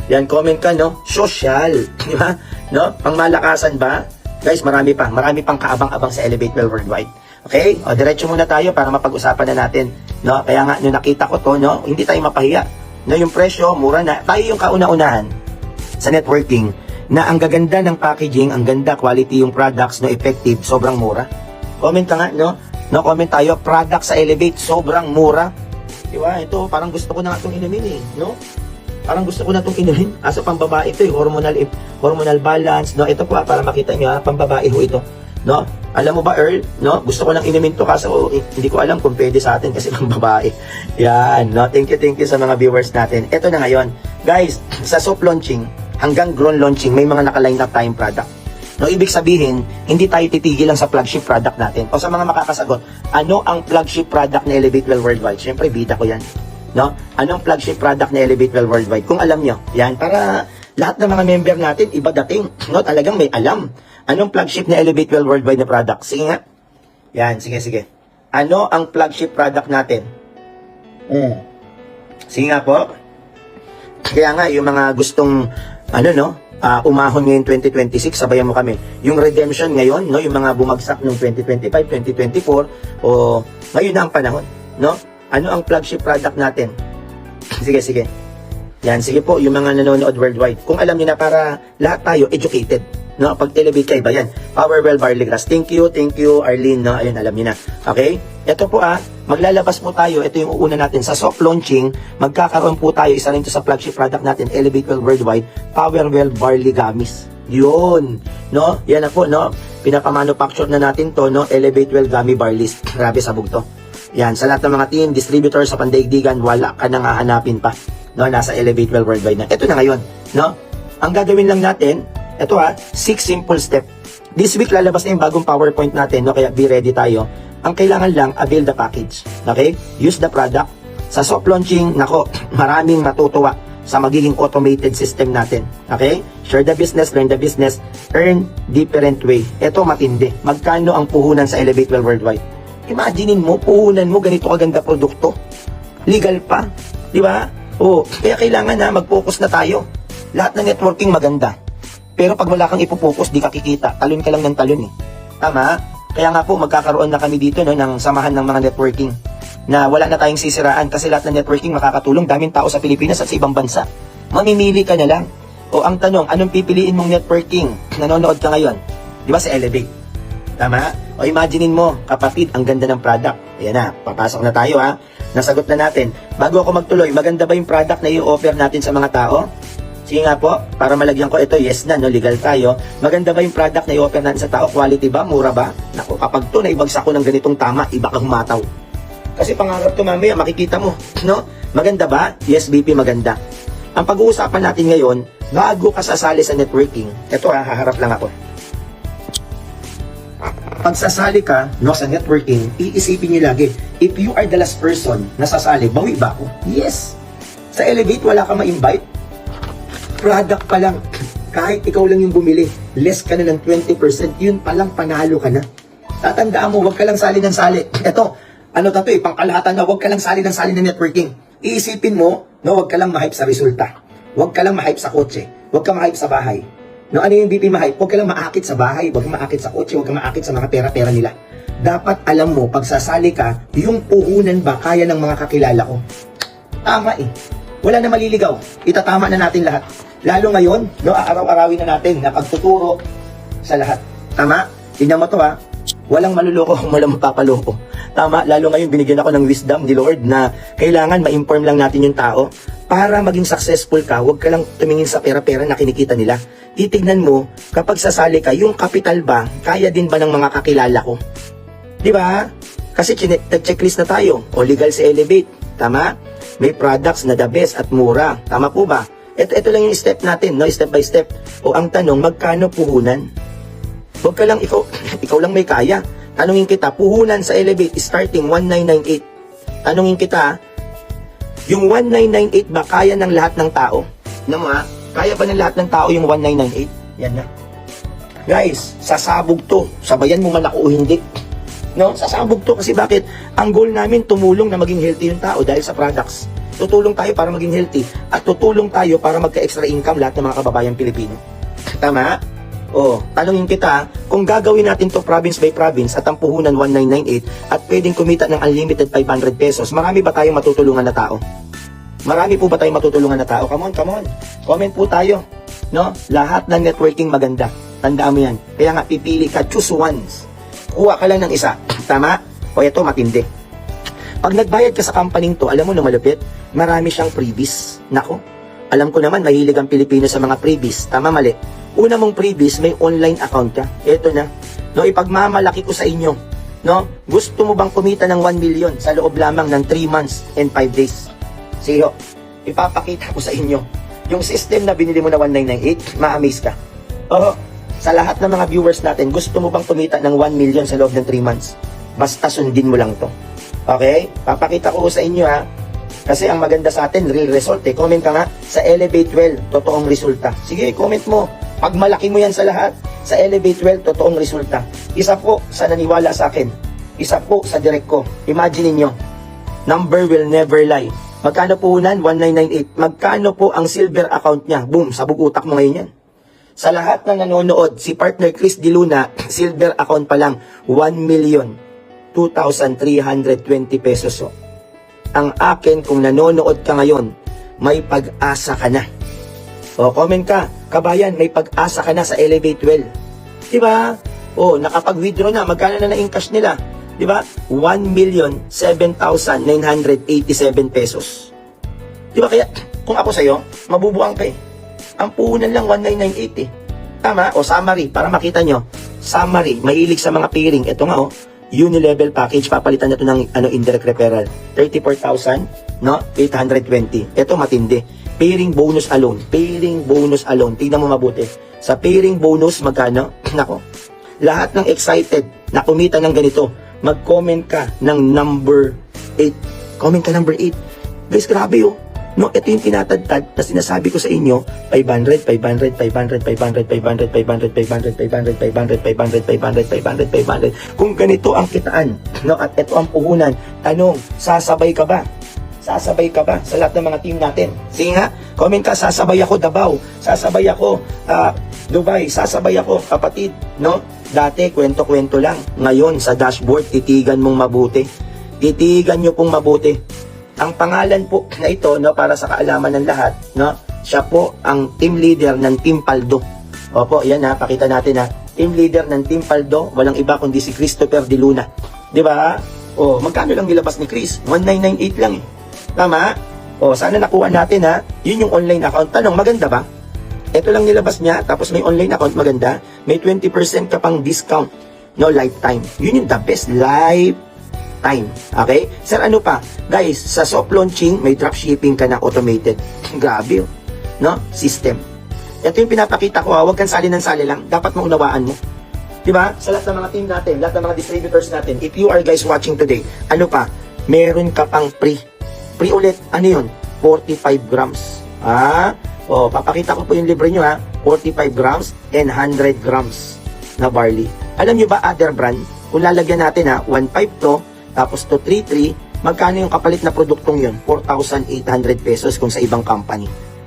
Speaker 1: Yan, comment ka, no? Social, di ba? No? Pangmalakasan ba? Guys, marami pang kaabang-abang sa Elevate Well Worldwide. Okay? O, diretso muna tayo para mapag-usapan na natin, no? Kaya nga, nung nakita ko to, no? Hindi tayo mapahiya. No, yung presyo, mura na. Tayo yung kauna-unahan sa networking na ang gaganda ng packaging, ang ganda, quality yung products, no, effective, sobrang mura. Comment ka nga, no? No, comment tayo, product sa Elevate, sobrang mura. Diba? Ito, parang gusto ko na itong inumin eh, no? Parang gusto ko na itong inumin. Asa pambabae ito, hormonal balance, no? Ito po, para makita nyo, pambabae ho ito, no? Alam mo ba, Earl, no? Gusto ko lang inumin to kasi hindi ko alam kung pwede sa atin kasi pambabae. Yan, no? Thank you sa mga viewers natin. Ito na ngayon. Guys, sa soft launching, hanggang grown launching, may mga naka-line up tayong product. No, ibig sabihin, hindi tayo titigil lang sa flagship product natin. O sa mga makakasagot, ano ang flagship product na Elevate Well Worldwide? Siyempre, bida ko yan. No? Anong flagship product na Elevate Well Worldwide? Kung alam nyo, yan, para lahat ng mga member natin, iba dating. No, talagang may alam. Anong flagship na Elevate Well Worldwide na product? Sige nga. Yan, sige. Ano ang flagship product natin? Sige nga po. Kaya nga, yung mga gustong umahon ngayon 2026, sabayan mo kami. Yung redemption ngayon, no, yung mga bumagsak noong 2025, 2024, o ngayon na ang panahon, no? Ano ang flagship product natin? Sige. Yan, sige po, yung mga nanonood worldwide. Kung alam niyo na, para lahat tayo educated, no? Pag Elevate kayo ba yan? Powerwell Barley Grass. Thank you, Arlene, no? Ayun, alam niyo na. Okay? Ito po maglalabas po tayo. Ito yung uuna natin. Sa soft launching, magkakaroon po tayo. Isa rin to sa flagship product natin, Elevate Well Worldwide, Powerwell Barley Gummies. Yun. No? Yan na po, no? Pinaka-manufacture na natin to, no? Elevate Well Gummy Barleys. Grabe, sabog to. Yan. Sa lahat ng mga team, distributor sa pandaigdigan, wala ka nang hahanapin pa. No? Nasa Elevate Well Worldwide na. Ito na ngayon. No? Ang gagawin lang natin, ito 6 simple step. This week, lalabas na yung bagong PowerPoint natin, no? Kaya be ready tayo. Ang kailangan lang, avail the package. Okay? Use the product. Sa soft launching, nako, maraming matutuwa sa magiging automated system natin. Okay? Share the business, learn the business, earn different way. Ito matindi. Magkano ang puhunan sa Elevate Well Worldwide? Imaginein mo, puhunan mo, ganito kaganda produkto. Legal pa. Di ba? Kaya kailangan mag-focus na tayo. Lahat ng networking maganda. Pero pag wala kang ipopokus, di ka kikita. Talon ka lang ng talon eh. Tama? Kaya nga po, magkakaroon na kami dito, no, ng samahan ng mga networking. na wala na tayong sisiraan kasi lahat ng networking makakatulong, daming tao sa Pilipinas at sa ibang bansa. Mamimili ka na lang. O ang tanong, anong pipiliin mong networking? Nanonood ka ngayon, di ba, sa Elevate? Tama? O imaginein mo, kapatid, ang ganda ng product. Ayan na, papasok na tayo ha. Nasagot na natin. Bago ako magtuloy, maganda ba yung product na i-offer natin sa mga tao? Sige nga po, para malagyan ko ito, yes na, no, legal tayo. Maganda ba yung product na i-offer natin sa tao? Quality ba? Mura ba? Naku, kapag to naibagsak ko ng ganitong tama, iba kang humataw. Kasi pangarap to mamaya, makikita mo, no? Maganda ba? Yes, BP, maganda. Ang pag-uusapan natin ngayon, bago ka sasali sa networking, ito ha, haharap lang ako. Pag sasali ka, no, sa networking, iisipin niyo lagi, if you are the last person na sasali, bawi ba ako? Yes. Sa Elevate, wala ka ma-invite. Product pa lang, kahit ikaw lang yung bumili, less ka na ng 20%, yun palang panalo ka na. Tatandaan mo, huwag ka lang sali ng sali. Ito, ano tato pangkalahatan na, huwag ka lang sali ng sali ng networking. Iisipin mo, no, huwag ka lang ma-hype sa resulta. Huwag ka lang ma-hype sa kotse. Huwag ka ma-hype sa bahay. No, ano yung BP ma-hype? Huwag ka lang maakit sa bahay, huwag ka maakit sa kotse, huwag ka maakit sa mga pera-pera nila. Dapat alam mo, pag sasali ka, yung puhunan ba kaya ng mga kakilala ko? Tama eh. Wala na maliligaw. Itatama na natin lahat. Lalo ngayon, no, aaraw-arawin na natin na pagtuturo sa lahat. Tama? Tingnan mo to ha. Walang maluloko, walang mapapaloko. Tama? Lalo ngayon, binigyan ako ng wisdom ni Lord na kailangan ma-inform lang natin yung tao. Para maging successful ka, huwag ka lang tumingin sa pera-pera na kinikita nila. Titignan mo, kapag sasali ka, yung capital ba, kaya din ba ng mga kakilala ko? Di ba? Kasi checklist na tayo. O legal sa Elevate. Tama? May products na the best at mura. Tama po ba? Ito lang yung step natin, no? Step by step. O ang tanong, magkano puhunan? Huwag ka lang, ikaw lang may kaya. Tanungin kita, puhunan sa Elevate starting 1998. Tanungin kita, yung 1998 ba kaya ng lahat ng tao? Ano mo ha? Kaya ba ng lahat ng tao yung 1998? Yan na. Guys, sasabog to. Sabayan mo man ako o hindi. No? Sasabog to kasi bakit? Ang goal namin tumulong na maging healthy yung tao dahil sa products. Tutulong tayo para maging healthy at tutulong tayo para magka-extra income lahat ng mga kababayang Pilipino. Tama? O, tanungin kita, kung gagawin natin to province by province at ang puhunan 1998 at pwedeng kumita ng unlimited 500 pesos, marami ba tayong matutulungan na tao? Marami po ba tayong matutulungan na tao? Come on, come on. Comment po tayo. No? Lahat ng networking maganda. Tandaan mo yan. Kaya nga, pipili ka, choose once. Kuha ka lang ng isa. Tama? O ito, matindi. Pag nagbayad ka sa company to, alam mo na malupit, marami siyang freebies. Nako, alam ko naman, mahilig ang Pilipino sa mga freebies. Tama, mali. Una mong freebies, may online account ka. Ito na. No, ipagmamalaki ko sa inyo. No? Gusto mo bang kumita ng 1 million sa loob lamang ng 3 months and 5 days? Sige, ipapakita ko sa inyo. Yung system na binili mo na 1998, ma-amaze ka. Oo, sa lahat ng mga viewers natin, gusto mo bang kumita ng 1 million sa loob ng 3 months? Basta sundin mo lang to. Okay? Papakita ko sa inyo ha. Kasi ang maganda sa atin, real result eh. Comment ka nga, sa Elevate 12, totoong resulta. Sige, comment mo. Pag malaki mo yan sa lahat, sa Elevate 12, totoong resulta. Isa po sa naniwala sa akin. Isa po sa direct ko. Imagine niyo, number will never lie. Magkano po hunan? 1998. Magkano po ang silver account niya? Boom, sabog utak mo ngayon yan. Sa lahat ng nanonood, si partner Chris Di Luna, silver account pa lang, 1,02,320 pesos. So, ang akin, kung nanonood ka ngayon, may pag-asa ka na. O, comment ka, kabayan, may pag-asa ka na sa Elevate 12. Diba? O, nakapag-withdraw na, magkano na na-encash nila? Diba? 1,07,987 pesos. Diba kaya, kung ako sa'yo, mabubuang ka eh. Ang puhunan lang 1998 eh. Tama? O summary, para makita nyo. Summary, mahilig sa mga pairing. Ito nga Unilevel package, papalitan na ito ng indirect referral. 34,000, no? 820. Ito matindi. Pairing bonus alone. Pairing bonus alone. Tingnan mo mabuti. Sa pairing bonus, magkano? Nako. Lahat ng excited na kumita ng ganito, mag-comment ka ng number 8. Comment ka number 8. Guys, grabe No, ito yung tinatadtad na sinasabi ko sa inyo, 500, 500, 500, 500, 500, 500, 500, 500, 500, 500, 500, 500. Kung ganito ang kitaan, no, at ito ang puhunan, tanong, sasabay ka ba? Sasabay ka ba sa lahat ng mga team natin? Sige nga, comment ka, sasabay ako Davao, sasabay ako Dubai, sasabay ako kapatid, no? Dati, kwento-kwento lang. Ngayon, sa dashboard, titigan mong mabuti. titigan nyo pong mabuti. Ang pangalan po na ito, no, para sa kaalaman ng lahat, no, siya po ang team leader ng Team Paldo. Opo, yan ha, pakita natin ha. Team leader ng Team Paldo, walang iba kundi si Christopher De Luna. Di ba? O, magkano lang nilabas ni Chris? 1998 lang eh. Tama? O, sana nakuha natin ha. Yun yung online account. Tanong, maganda ba? Ito lang nilabas niya, tapos may online account, maganda. May 20% ka pang discount. No, lifetime. Yun yung the best. Lifetime. Okay? Sir, ano pa? Guys, sa soft launching, may dropshipping ka na automated. Grabe, no? System. Ito yung pinapakita ko ha, huwag kang sali ng sali lang, dapat maunawaan mo. Diba? Sa lahat ng mga team natin, lahat ng mga distributors natin, if you are guys watching today, ano pa? Meron ka pang pre ulit, ano yun? 45 grams. O, papakita ko po yung libre nyo ha, 45 grams and 100 grams na barley. Alam nyo ba other brand, kung lalagyan natin ha, 1.5 to, tapos to 3.3, magkano yung kapalit na produktong yun? 4,800 pesos kung sa ibang company.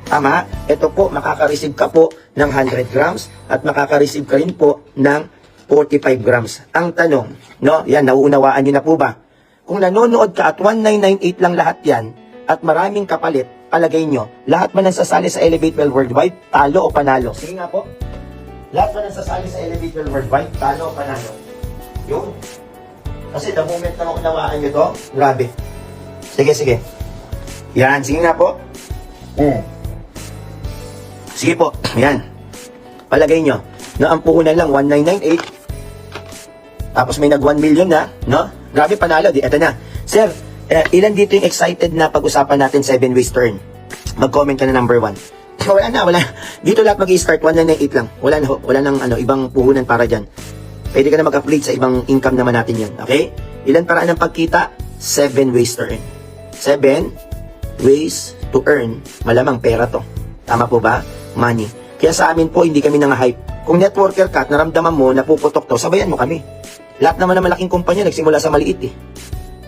Speaker 1: Tama? Ito po, makaka-receive ka po ng 100 grams at makaka-receive ka rin po ng 45 grams. Ang tanong, no? Yan, nauunawaan nyo na po ba? Kung nanonood ka at 1998 lang lahat yan at maraming kapalit, palagay nyo, lahat man ang sasali sa Elevate Well Worldwide, talo o panalo? Sige nga po. Lahat man ang sasali sa Elevate Well Worldwide, talo o panalo? Yun. Kasi the moment na maunawaan nyo to, grabe. Sige, sige. Yan, sige nga po. Sige po, yan. Palagay nyo, no, ang puhunan lang, 1998. Tapos may nag 1 million na, no? Grabe, panalo. Eto na. Sir, ilan dito yung excited na pag-usapan natin 7 ways to earn? Mag-comment ka na number 1. Wala na, wala. Dito lahat mag-i-start, 1998 lang. Wala nang ibang puhunan para dyan. Pwede ka na mag-upgrade sa ibang income naman natin yan. Okay? Ilan paraan ng pagkita? 7 ways to earn. 7 ways to earn. Malamang pera to. Tama po ba? Money. Kaya sa amin po, hindi kami nang-hype. Kung networker ka at naramdaman mo na puputok to, sabayan mo kami. Lahat naman ng malaking kumpanya nagsimula sa maliit eh.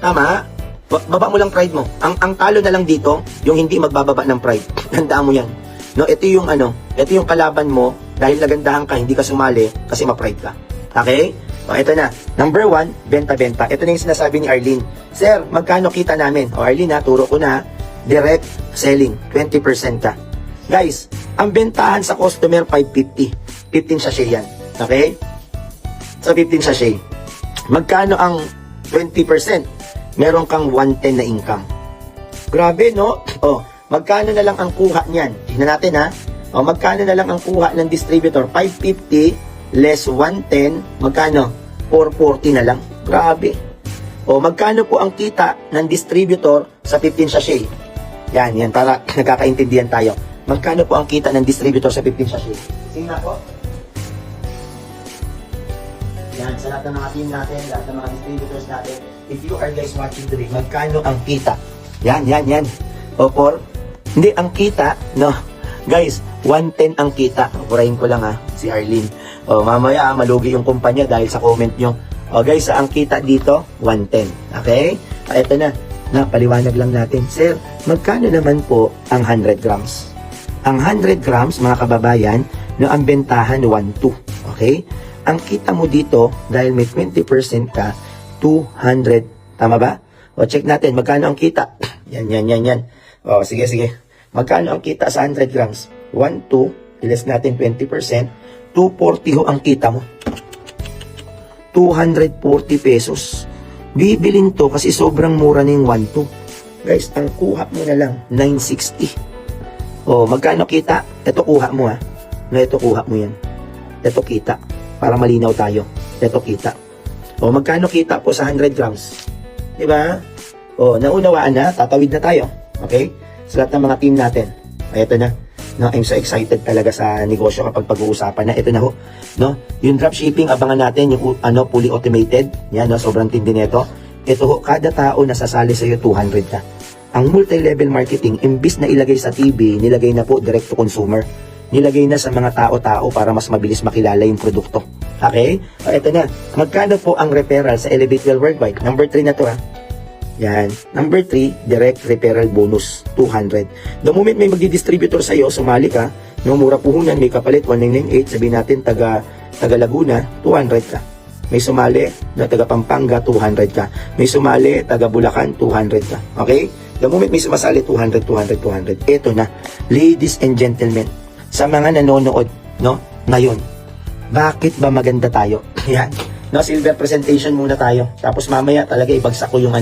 Speaker 1: Tama? Baba mo lang pride mo. Ang talo na lang dito, yung hindi magbababa ng pride. Tandaan mo yan. No, ito yung ito yung kalaban mo dahil nagandahan ka, hindi ka sumali kasi ma-pride ka. Okay? O, ito na. Number 1, benta-benta. Ito na yung sinasabi ni Arlene. Sir, magkano kita namin? O Arlene ha, turo ko na. Direct selling, 20% ka. Guys, ang bentahan sa customer 550. 15 sachet yan. Okay? So 15 sachet. Magkano ang 20%? Meron kang 110 na income. Grabe, no? O, magkano na lang ang kuha niyan? Tingnan natin ha. O, magkano na lang ang kuha ng distributor? 550 less 110. Magkano? 440 na lang. Grabe. O, magkano po ang kita ng distributor sa 15 sachet? Yan, para nagkakaintindihan tayo. Magkano po ang kita ng distributor sa 15 sachet? Sige na po. Yan, sa lahat ng mga team natin, lahat ng mga distributors natin, if you are guys watching today, magkano ang kita? Yan. O, hindi, ang kita, no? Guys, 110 ang kita. Purahin ko lang ha, si Arlene. O, mamaya malugi yung kumpanya dahil sa comment nyo. O, guys, ang kita dito, 110. Okay? Ito na. Paliwanag lang natin. Sir, magkano naman po ang 100 grams? Ang 100 grams, mga kababayan, no, ang bentahan 1.2. Okay? Ang kita mo dito, dahil may 20% ka, 200. Tama ba? O, check natin. Magkano ang kita? Yan. O, sige. Magkano ang kita sa 100 grams? 1.2. Ilas natin 20%. 240 ho ang kita mo. 240 pesos. Bibilin to kasi sobrang mura na yung 1.2. Guys, ang kuha mo na lang, 960. O, magkano kita? Ito kuha mo ha. No, ito kuha mo yan. Ito kita. Para malinaw tayo. Ito kita. O, magkano kita po sa 100 grams? Diba? O, naunawaan na. Tatawid na tayo. Okay? Sa lahat ng mga team natin. Ay, ito na. No, I'm so excited talaga sa negosyo kapag pag-uusapan na. Ito na ho. No? Yung dropshipping, abangan natin. Yung fully automated. Yan, no? Sobrang tindi nito. Ito ho, kada tao nasasali sa'yo 200 na. Ang multi-level marketing, imbis na ilagay sa TV, nilagay na po direct to consumer. Nilagay na sa mga tao-tao para mas mabilis makilala yung produkto. Okay? O, eto na. Magkano po ang referral sa Elevate Well Worldwide? Number 3 na to ha. Yan. Number 3, direct referral bonus, 200. The moment may magdi-distributor sa'yo, sumali ka, no, mura puhunan, may kapalit, 1998, sabihin natin, taga Laguna, 200 ka. May sumali na taga Pampanga, 200 ka. May sumali taga Bulacan, 200 ka. Okay? The moment may sumasali, 200, 200, 200. Ito na. Ladies and gentlemen, sa mga nanonood, no? Ngayon, bakit ba maganda tayo? Yan. No, silver presentation muna tayo. Tapos mamaya talaga ibagsak ko yung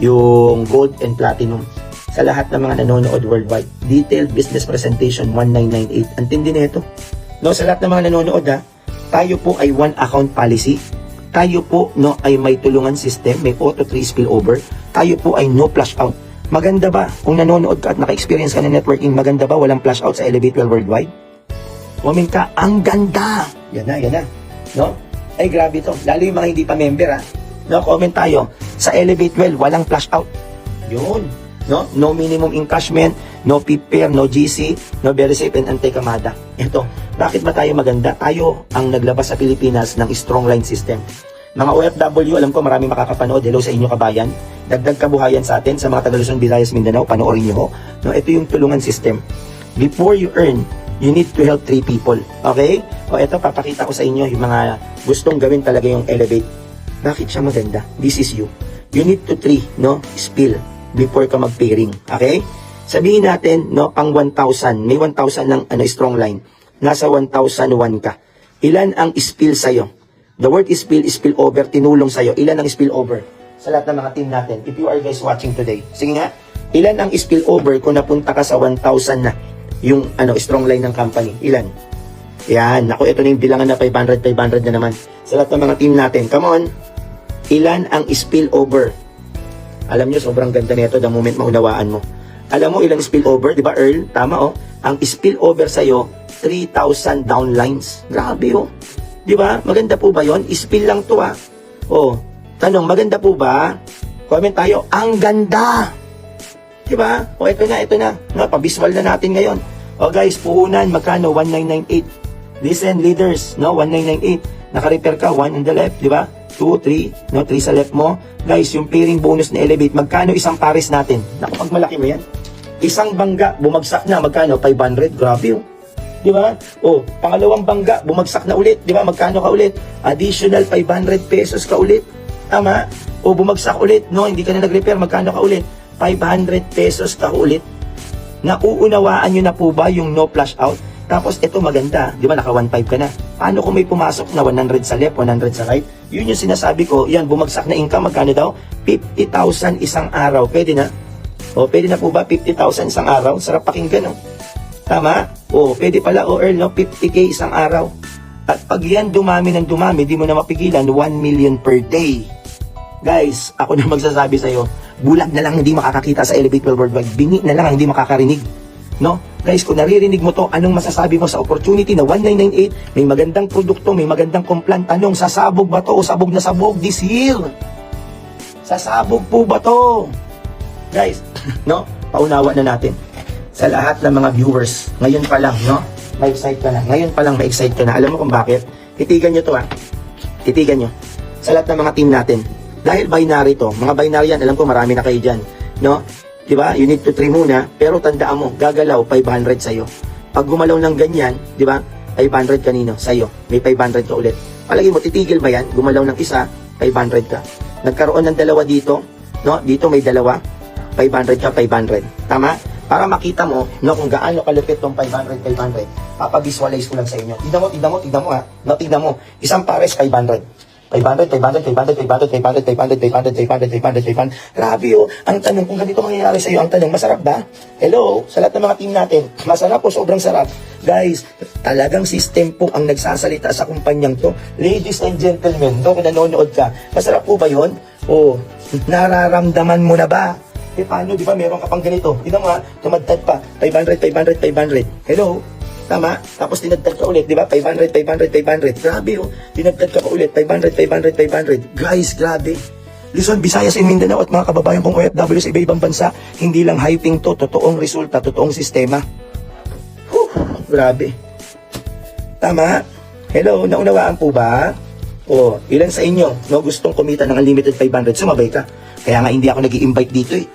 Speaker 1: yung gold and platinum sa lahat ng mga nanonood worldwide. Detailed business presentation 1998. Ang tindi nito. No, sa lahat ng mga nanonood tayo po ay one account policy. Tayo po no ay may tulungan system, may auto 3 spillover. Tayo po ay no flash out. Maganda ba kung nanonood ka at naka-experience ka ng networking, maganda ba walang flash out sa Elevate Well Worldwide? Comment ka, ang ganda! Yan na. No? Ay grabe to. Lalo yung mga hindi pa member No, comment tayo. Sa Elevate Well, walang flash out. Yun. No? No minimum encashment, no PIPER, no GC, no very safe and anti-kamada. Ito, bakit ba tayo maganda? Tayo ang naglabas sa Pilipinas ng strong line system. Mga OFW, alam ko maraming makakapanood. Hello sa inyo kabayan. Dagdag kabuhayan sa atin, sa mga taga Luzon, Visayas, Mindanao, panoorin nyo ho. No, ito yung tulungan system. Before you earn, you need to help 3 people. Okay? O ito, papakita ko sa inyo yung mga gustong gawin talaga yung Elevate. Bakit siya maganda? This is you. You need to 3, no? Spill before ka mag-pairing. Okay? Sabihin natin, no, pang 1,000. May 1,000 ng strong line. Nasa 1,001 ka. Ilan ang spill sa'yo? The word is spill over, tinulong sa'yo. Ilan ang spill over? Sa lahat ng mga team natin. If you are guys watching today. Sige nga. Ilan ang spill over kung napunta ka sa 1,000 na yung strong line ng company? Ilan? Yan. Ako, ito na yung bilangan na 500 na naman. Sa lahat ng mga team natin. Come on. Ilan ang spill over? Alam nyo, sobrang ganda nito the moment maunawaan mo. Alam mo ilang spill over? Diba Earl? Tama oh. Ang spill over sa'yo, 3,000 downlines. Grabe oh. Diba? Maganda po ba yon? Spill lang to Oh, tanong, maganda po ba? Comment tayo, ang ganda! Diba? O, ito na. No, pabiswal na natin ngayon. O guys, puhunan, magkano? 1998. Listen, leaders, no? 1998. Naka-repair ka, 1 on the left, diba? 2, 3, no? 3 sa left mo. Guys, yung pairing bonus na Elevate, magkano isang pares natin? Naku, pag malaki mo yan. Isang bangga, bumagsak na, magkano? 500, grabe oh. Di ba? O, pangalawang bangga, bumagsak na ulit. Di ba? Magkano ka ulit? Additional 500 pesos ka ulit. Tama? O, bumagsak ulit. No, hindi ka na nag-repair. Magkano ka ulit? 500 pesos ka ulit. Nauunawaan nyo na po ba yung no flash out? Tapos, ito maganda. Di ba? Naka 1.5 ka na. Paano kung may pumasok na 100 sa left, 100 sa right? Yun yung sinasabi ko. Yan, bumagsak na income. Magkano daw? 50,000 isang araw. Pwede na? O, pwede na po ba 50,000 isang araw? Sarap pakinggan, no? Tama? O, pwede pala, Earl, no? 50K isang araw. At pag yan dumami ng dumami, di mo na mapigilan, 1 million per day. Guys, ako na magsasabi sa'yo, bulag na lang hindi makakakita sa Elevate Well Worldwide. Bingi na lang hindi makakarinig. No? Guys, kung naririnig mo to, anong masasabi mo sa opportunity na 1998, may magandang produkto, may magandang komplan, tanong, sasabog ba to o sabog na sabog this year? Sasabog po ba to? Guys, no? Paunawa na natin. Sa lahat ng mga viewers, ngayon pa lang, no? Ma-excite ka na. Ngayon pa lang ma-excite ka na. Alam mo kung bakit? Titigan nyo to Titigan nyo. Sa lahat ng mga team natin. Dahil binary to, mga binary yan, alam ko marami na kayo dyan. No? Diba? You need to trim muna, pero tandaan mo, gagalaw, 500 sa'yo. Pag gumalaw ng ganyan, diba? 500 kanino? Sa'yo. May 500 ka ulit. Palagi mo, titigil ba yan? Gumalaw ng isa, 500 ka. Nagkaroon ng dalawa dito, no? Dito may dalawa, 500 ka, 500. Tama? Para makita mo, no, kung gaano kalupit tong 500, papavisualize ko lang sa inyo. Tignan mo No, tignan mo. Isang pares, 500. 500. Grabe oh. Ang tanong, kung ganito mangyayari sa iyo, ang tanong, masarap ba? Hello, sa lahat ng mga team natin, masarap o sobrang sarap? Guys, talagang system po ang nagsasalita sa kumpanyang to. Ladies and gentlemen, no, kung nanonood ka, masarap po ba yun? O, nararamdaman mo na ba? Paano, di ba, meron ka pang ganito? Tignan mo tumadtad pa, 500. Hello? Tama? Tapos tinagtad ka ulit, di ba? 500. Grabe oh. Tinagtad ka pa ulit, 500. Guys, grabe. Luzon, Visayas, and Mindanao at mga kababayan kong OFW sa iba-ibang bansa, hindi lang hyping to, totoong resulta, totoong sistema. Grabe. Tama? Hello, naunawaan po ba? O, ilan sa inyo, no, gustong kumita ng unlimited 500, sumabay ka. Kaya nga hindi ako nag-i-invite dito eh.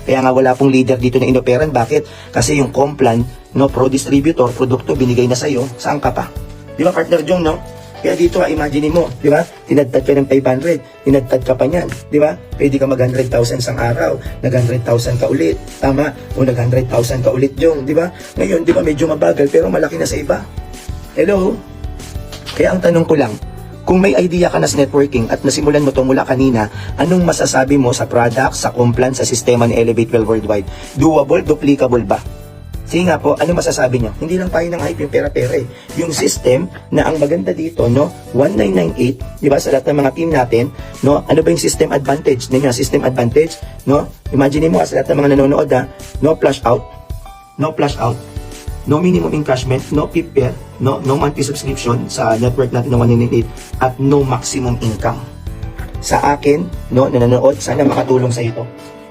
Speaker 1: Kaya nga wala pong leader dito na inoperan. Bakit? Kasi yung Complan, no, pro distributor, produkto binigay na sa'yo, saan ka pa? Di ba, partner Jong, no? Kaya dito, imagine mo, di ba? Tinadtad ka ng 500, tinadtad ka pa niyan, di ba? Pwede ka mag 100,000 sang araw, nag 100,000 ka ulit, tama? O nag 100,000 ka ulit yung, di ba? Ngayon, di ba, medyo mabagal, pero malaki na sa iba. Hello? Kaya ang tanong ko lang, kung may idea ka na sa networking at nasimulan mo ito mula kanina, anong masasabi mo sa product, sa compliance, sa sistema ni Elevate Well Worldwide? Doable, duplicable ba? Sige nga po, ano masasabi niyo? Hindi lang tayo ng hype yung pera-pera eh. Yung system na ang maganda dito, no, 1998, di ba, sa lahat ng mga team natin, no, ano ba yung system advantage? Ninyo, system advantage, no? Imagine mo sa lahat ng mga nanonood no flash out, no minimum encashment, no PIP, no monthly subscription sa network natin ng 1998, at no maximum income. Sa akin, no, nanonood, sana makatulong sa ito.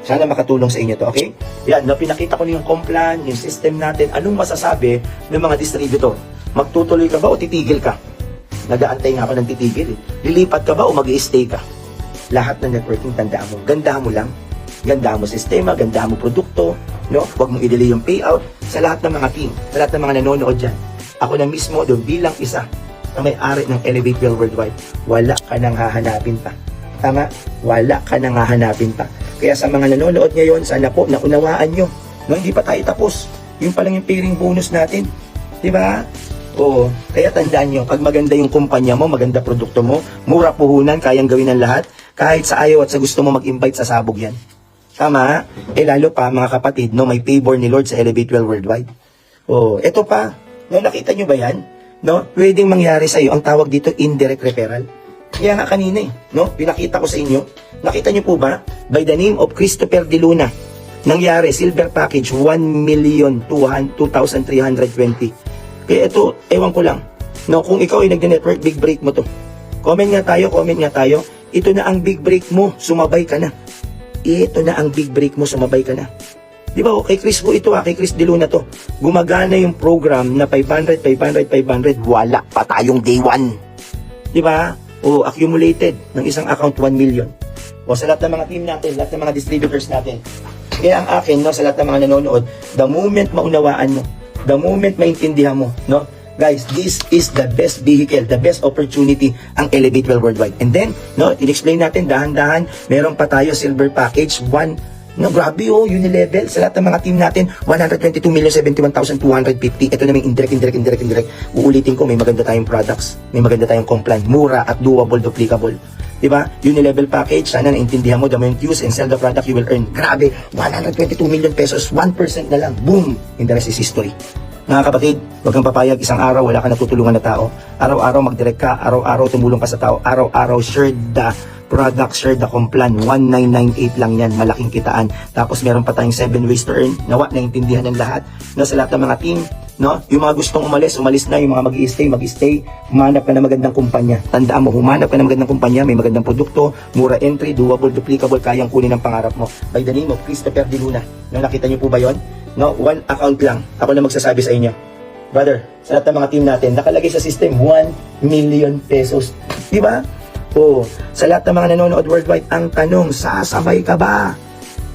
Speaker 1: Sana makatulong sa inyo to, okay? Yan, no, pinakita ko na yung complan, yung system natin. Anong masasabi ng mga distributor? Magtutuloy ka ba o titigil ka? Nag-aantay nga ako ng titigil eh. Lilipat ka ba o mag-i-stay ka? Lahat ng networking, tandaan mo. Gandahan mo lang. Gandahan mo sistema, gandahan mo produkto, no? Huwag mong i-delay yung payout sa lahat ng mga team, sa lahat ng mga nanonood dyan. Ako na mismo doon bilang isa na may-ari ng Elevate Well Worldwide. Wala ka nang hahanapin pa. Tama? Wala ka nang hahanapin pa. Kaya sa mga nanonood ngayon, sana po naunawaan nyo. No, hindi pa tayo tapos. Yung pa lang yung pairing bonus natin. Diba? Oo. Kaya tandaan nyo, pag maganda yung kumpanya mo, maganda produkto mo, mura puhunan, kayang gawin ng lahat, kahit sa ayaw at sa gusto mo mag-invite sa sabog yan. Tama? Lalo pa, mga kapatid, no, may favor ni Lord sa Elevate Well Worldwide. Oo. Ito pa, no, nakita nyo ba yan? No, pwedeng mangyari sa iyo, ang tawag dito, indirect referral. Kaya nga kanina no, pinakita ko sa inyo, nakita nyo po ba, by the name of Christopher De Luna, nangyari, silver package, 1,200,320. Kaya ito, ewan ko lang, no, kung ikaw ay nag-network, big break mo to. Comment nga tayo, ito na ang big break mo, sumabay ka na. Ito na ang big break mo, sumabay ka na. Di ba, kay Chris po ito, kay Chris De Luna to, gumagana yung program na 500, wala pa tayong day 1. Di ba? O accumulated ng isang account 1 million. O sa lahat ng mga team natin, lahat ng mga distributors natin. Kaya ang akin, no, sa lahat ng mga nanonood, the moment maunawaan mo, the moment maintindihan mo, no, guys, this is the best vehicle, the best opportunity ang Elevate Well Worldwide. And then, no, in-explain natin dahan-dahan, meron pa tayo silver package 1. No, grabe unilevel. Sa lahat ng mga team natin, 122,071,250. Ito na may indirect. Uulitin ko, may maganda tayong products, may maganda tayong compliant, mura at doable, duplicable. Diba? Unilevel package, sana naintindihan mo, the moment you use and sell the product, you will earn. Grabe, 122 million pesos, 1% na lang. Boom! And the rest is history. Mga kapatid, huwag kang papayag, isang araw wala ka natutulungan na tao. Araw-araw mag-direct ka, araw-araw tumulong ka sa tao, araw-araw share the product, share the complan. 1998 lang yan, malaking kitaan. Tapos meron pa tayong 7 ways to earn. Nawa, naintindihan ng lahat. Na sa lahat ng mga team, no? Yung mga gustong umalis na. Yung mga mag-i-stay. Humanap ka ng magandang kumpanya. Tandaan mo, humanap ka ng magandang kumpanya, may magandang produkto, mura entry, doable, duplicable, kayang kunin ang pangarap mo. By the name of Christopher De Luna. No, nakita niyo po ba yon? No, 1 account lang. Ako na magsasabi sa inyo. Brother, sa lahat ng mga team natin, nakalagay sa system 1 million pesos. Di ba? O, sa lahat ng mga nanonood worldwide, ang tanong, sasabay ka ba?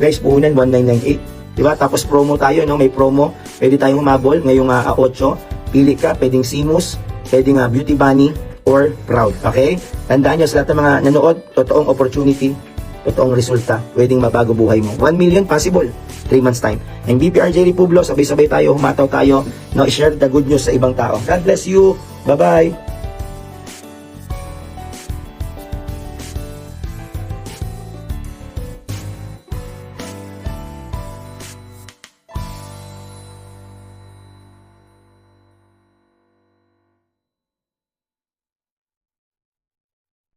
Speaker 1: Guys, puhunan 1998. Diba? Tapos promo tayo, no? May promo. Pwede tayong humabol ngayong 8. Pili ka, pwedeng Simus, pwedeng Beauty Bunny, or Proud. Okay? Tandaan nyo, sa lahat ng mga nanonood, totoong opportunity, totoong resulta, pwedeng mabago buhay mo. 1 million possible. 3 months time. Ang BPRJ Republio, sabay-sabay tayo, humataw tayo, no? I-share the good news sa ibang tao. God bless you. Bye-bye.